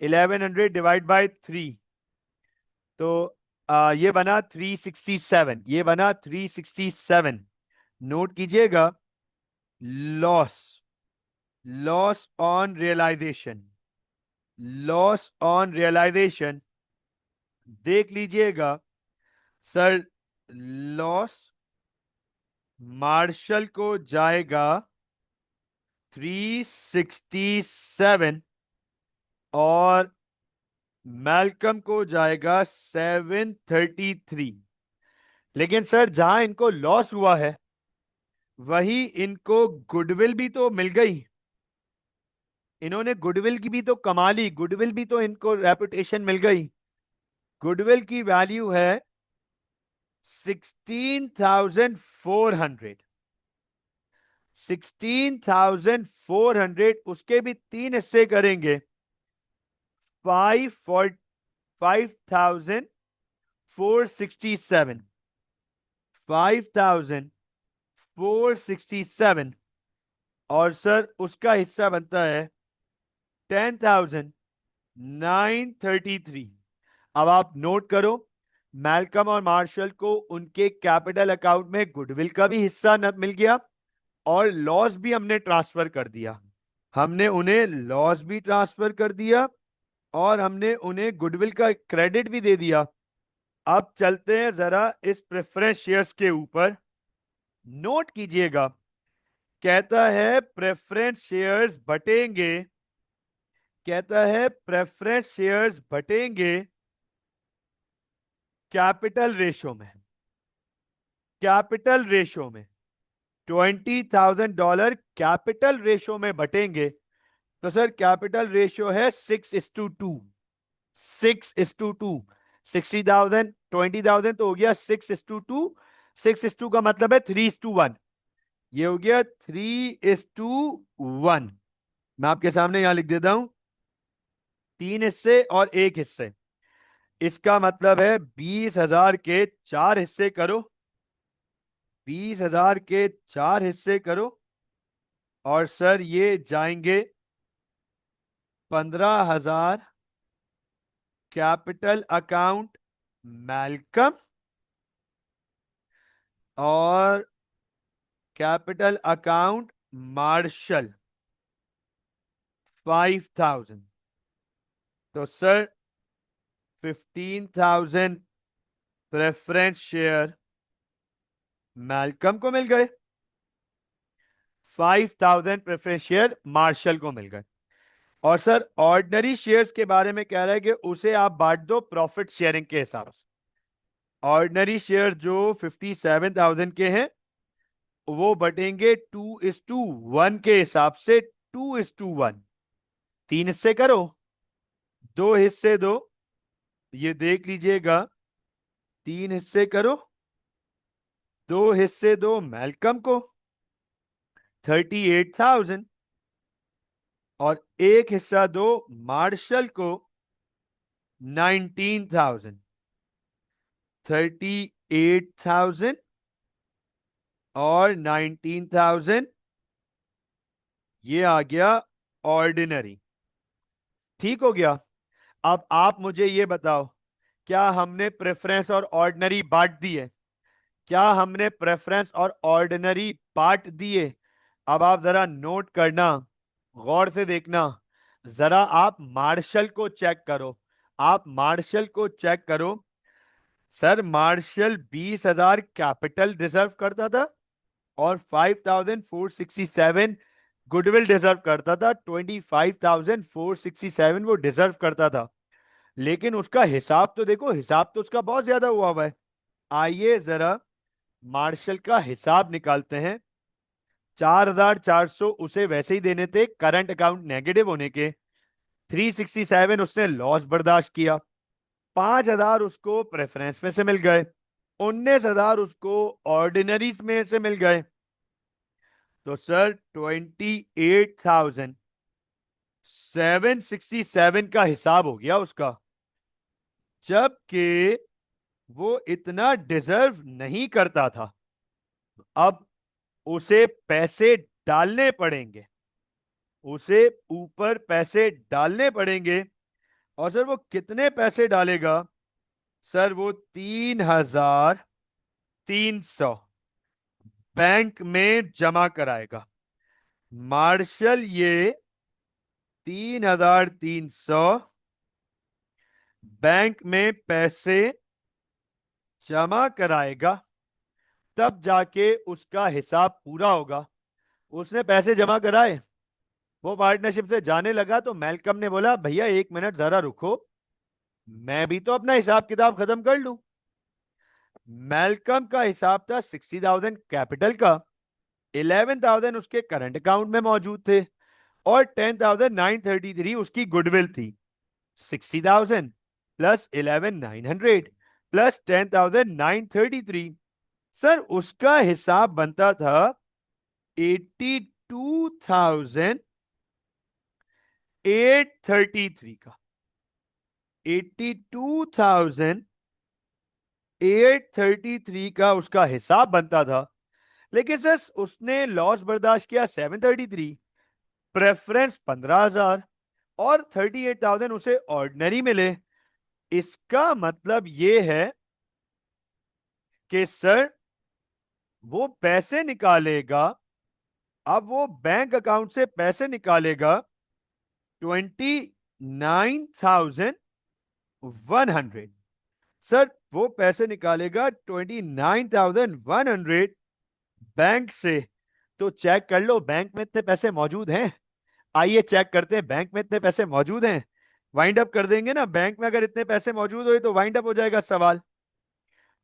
1100 डिवाइड बाय 3, तो ये बना 367। ये बना 367। नोट कीजिएगा, loss, loss on realisation, loss on realisation देख लीजिएगा। सर लॉस मार्शल को जाएगा 367 और मैल्कम को जाएगा 733। लेकिन सर जहां इनको लॉस हुआ है वही इनको गुडविल भी तो मिल गई। इन्होंने गुडविल की भी तो कमा ली, गुडविल भी तो इनको रेपुटेशन मिल गई। गुडविल की वैल्यू है 16,400। 16,400, उसके भी तीन हिस्से करेंगे। 5,467, 5,467। और सर उसका हिस्सा बनता है 10,933। अब आप नोट करो, मैल्कम और मार्शल को उनके कैपिटल अकाउंट में गुडविल का भी हिस्सा न मिल गया और लॉस भी हमने ट्रांसफर कर दिया। हमने उन्हें लॉस भी ट्रांसफर कर दिया और हमने उन्हें गुडविल का क्रेडिट भी दे दिया। अब चलते हैं जरा इस प्रेफरेंस शेयर्स के ऊपर। नोट कीजिएगा, कहता है प्रेफरेंस शेयर्स बटेंगे, कहता है प्रेफरेंस शेयर्स बटेंगे कैपिटल रेशो में। कैपिटल रेशो में $20,000 कैपिटल रेशो में बटेंगे। तो सर कैपिटल रेशो है 6:2। 6:2। 60,000, 20,000 तो हो गया 6:2। 6:2 का मतलब है 3:1। ये हो गया 3:1। मैं आपके सामने यहां लिख देता हूं, 3 हिस्से और 1 हिस्से। इसका मतलब है 20,000 के 4 हिस्से करो। 20,000 के 4 हिस्से करो और सर ये जाएंगे 15,000 कैपिटल अकाउंट मैल्कम और कैपिटल अकाउंट मार्शल 5,000। तो सर 15,000 प्रेफरेंस शेयर मैल्कम को मिल गए, 5,000 प्रेफरेंस शेयर मार्शल को मिल गए। और सर ऑर्डिनरी शेयर्स के बारे में कह रहा है कि उसे आप बांट दो प्रॉफिट शेयरिंग के हिसाब से। ऑर्डिनरी शेयर जो 57,000 के हैं वो बटेंगे 2:1 के हिसाब से। 2:1, 3 हिस्से करो, 2 हिस्से दो। ये देख लीजिएगा, 3 हिस्से करो, 2 हिस्से दो मैल्कम को 38,000 और एक हिस्सा दो मार्शल को 19,000, 38,000 और 19,000, ये आ गया ऑर्डिनरी। ठीक हो गया। अब आप मुझे ये बताओ, क्या हमने प्रेफरेंस और ऑर्डिनरी बांट दिए? क्या हमने प्रेफरेंस और ऑर्डिनरी बांट दिए? अब आप जरा नोट करना, गौर से देखना। जरा आप मार्शल को चेक करो, आप मार्शल को चेक करो। सर मार्शल 20,000 कैपिटल डिजर्व करता था और 5,467 गुडविल डिजर्व करता था। 25,467 वो डिजर्व करता था। लेकिन उसका हिसाब तो देखो, हिसाब तो उसका बहुत ज्यादा हुआ है। आइए जरा मार्शल का हिसाब निकालते हैं। 4,400 उसे वैसे ही देने थे करंट अकाउंट नेगेटिव होने के। 367 उसने लॉस बर्दाश्त किया। 5,000 उसको प्रेफरेंस में से मिल गए। 19,000 उसको ऑर्डिनरीज में से मिल गए। तो सर 28,767 का हिसाब हो गया उसका, जबकि वो इतना डिजर्व नहीं करता था। अब उसे पैसे डालने पड़ेंगे, उसे ऊपर पैसे डालने पड़ेंगे। और सर वो कितने पैसे डालेगा? सर वो 3,300 बैंक में जमा कराएगा। मार्शल ये 3,300 बैंक में पैसे जमा कराएगा, तब जाके उसका हिसाब पूरा होगा। उसने पैसे जमा कराए, वो पार्टनरशिप से जाने लगा तो मैल्कम ने बोला, भैया 1 मिनट जरा रुको, मैं भी तो अपना हिसाब किताब खत्म कर लूं। मैल्कम का हिसाब था 60,000 कैपिटल का, 11,000 उसके करंट अकाउंट में मौजूद थे और 10,933 उसकी गुडविल थी। 60,000 प्लस 11,900 प्लस 10,933, सर उसका हिसाब बनता था 82,833 का। 82,833 का उसका हिसाब बनता था। लेकिन सर उसने लॉस बर्दाश्त किया 733, प्रेफरेंस 15,000 और 38,000 उसे ऑर्डिनरी मिले। इसका मतलब यह है कि सर वो पैसे निकालेगा, अब वो बैंक अकाउंट से पैसे निकालेगा 29,100। सर वो पैसे निकालेगा 29,100 बैंक से। तो चेक कर लो बैंक में इतने पैसे मौजूद हैं। आइए चेक करते हैं बैंक में इतने पैसे मौजूद हैं। वाइंड अप कर देंगे ना, बैंक में अगर इतने पैसे मौजूद हुए तो वाइंड अप हो जाएगा सवाल।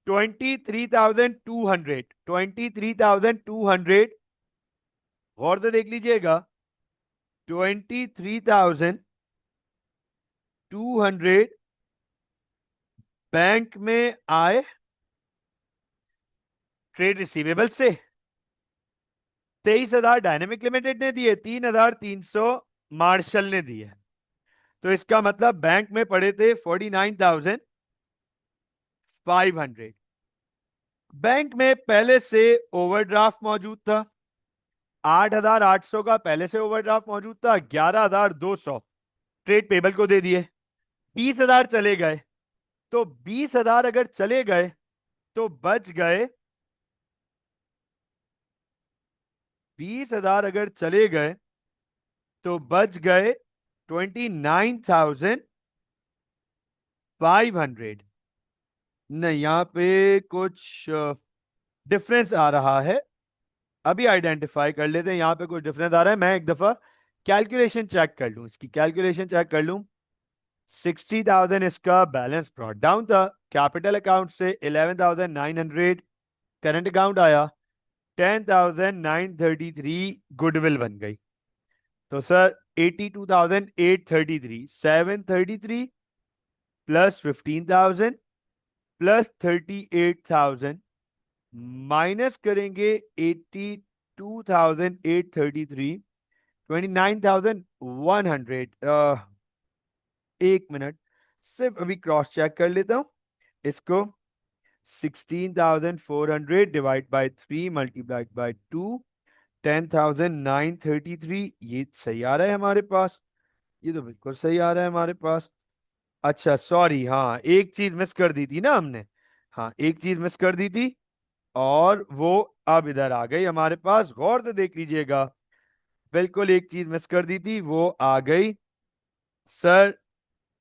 23,200, 23,200, गौर से देख लीजिएगा। 23,200 बैंक में आए ट्रेड रिसीवेबल से। 23,000 डायनेमिक लिमिटेड ने दिए, 3,300 मार्शल ने दिए। तो इसका मतलब बैंक में पड़े थे 49,500। बैंक में पहले से ओवरड्राफ्ट मौजूद था 8,800 का, पहले से ओवरड्राफ्ट मौजूद था 11,200 ट्रेड पेबल को दे दिए। 20,000 चले गए, तो 20,000 अगर चले गए तो बच गए, 20,000 अगर चले गए तो बच गए 29,500। नहीं, यहां पे कुछ डिफरेंस आ रहा है, अभी आइडेंटिफाई कर लेते हैं। यहां पे कुछ डिफरेंस आ रहा है, मैं एक दफा कैलकुलेशन चेक कर लूं, इसकी कैलकुलेशन चेक कर लूं। 60,000 इसका बैलेंस ब्रॉट डाउन था, कैपिटल अकाउंट से 11,900 करंट अकाउंट आया, 10,933 गुडविल बन गई। तो सर 82,833, 733 प्लस 15,000 प्लस 38,000 माइनस करेंगे 82,833, 29,100। एक मिनट, सिर्फ अभी क्रॉस चेक कर लेता हूं इसको। 16,400 डिवाइड बाय 3 मल्टीप्लाइड बाय 2, 10,933। ये सही आ रहा है हमारे पास, ये तो बिल्कुल सही आ रहा है हमारे पास। अच्छा सॉरी, हाँ एक चीज मिस कर दी थी ना हमने। हाँ एक चीज मिस कर दी थी, और वो अब इधर आ गई हमारे पास, गौर से देख लीजिएगा। बिल्कुल एक चीज मिस कर दी थी, वो आ गई। सर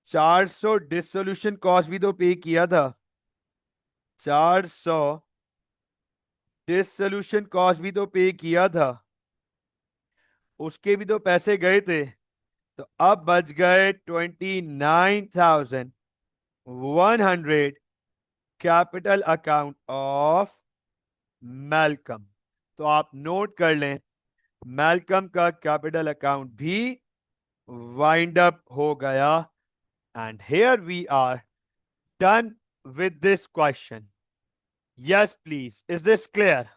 400 डिसोल्यूशन कॉस्ट भी तो पे किया था। 400 डिसोल्यूशन कॉस्ट भी तो पे किया था, उसके भी तो पैसे गए थे। तो अब बच गए 29,100 कैपिटल अकाउंट ऑफ मैलकम। तो आप नोट कर लें, मैलकम का कैपिटल अकाउंट भी वाइंड अप हो गया। And here we are done with this question. Yes, please. Is this clear?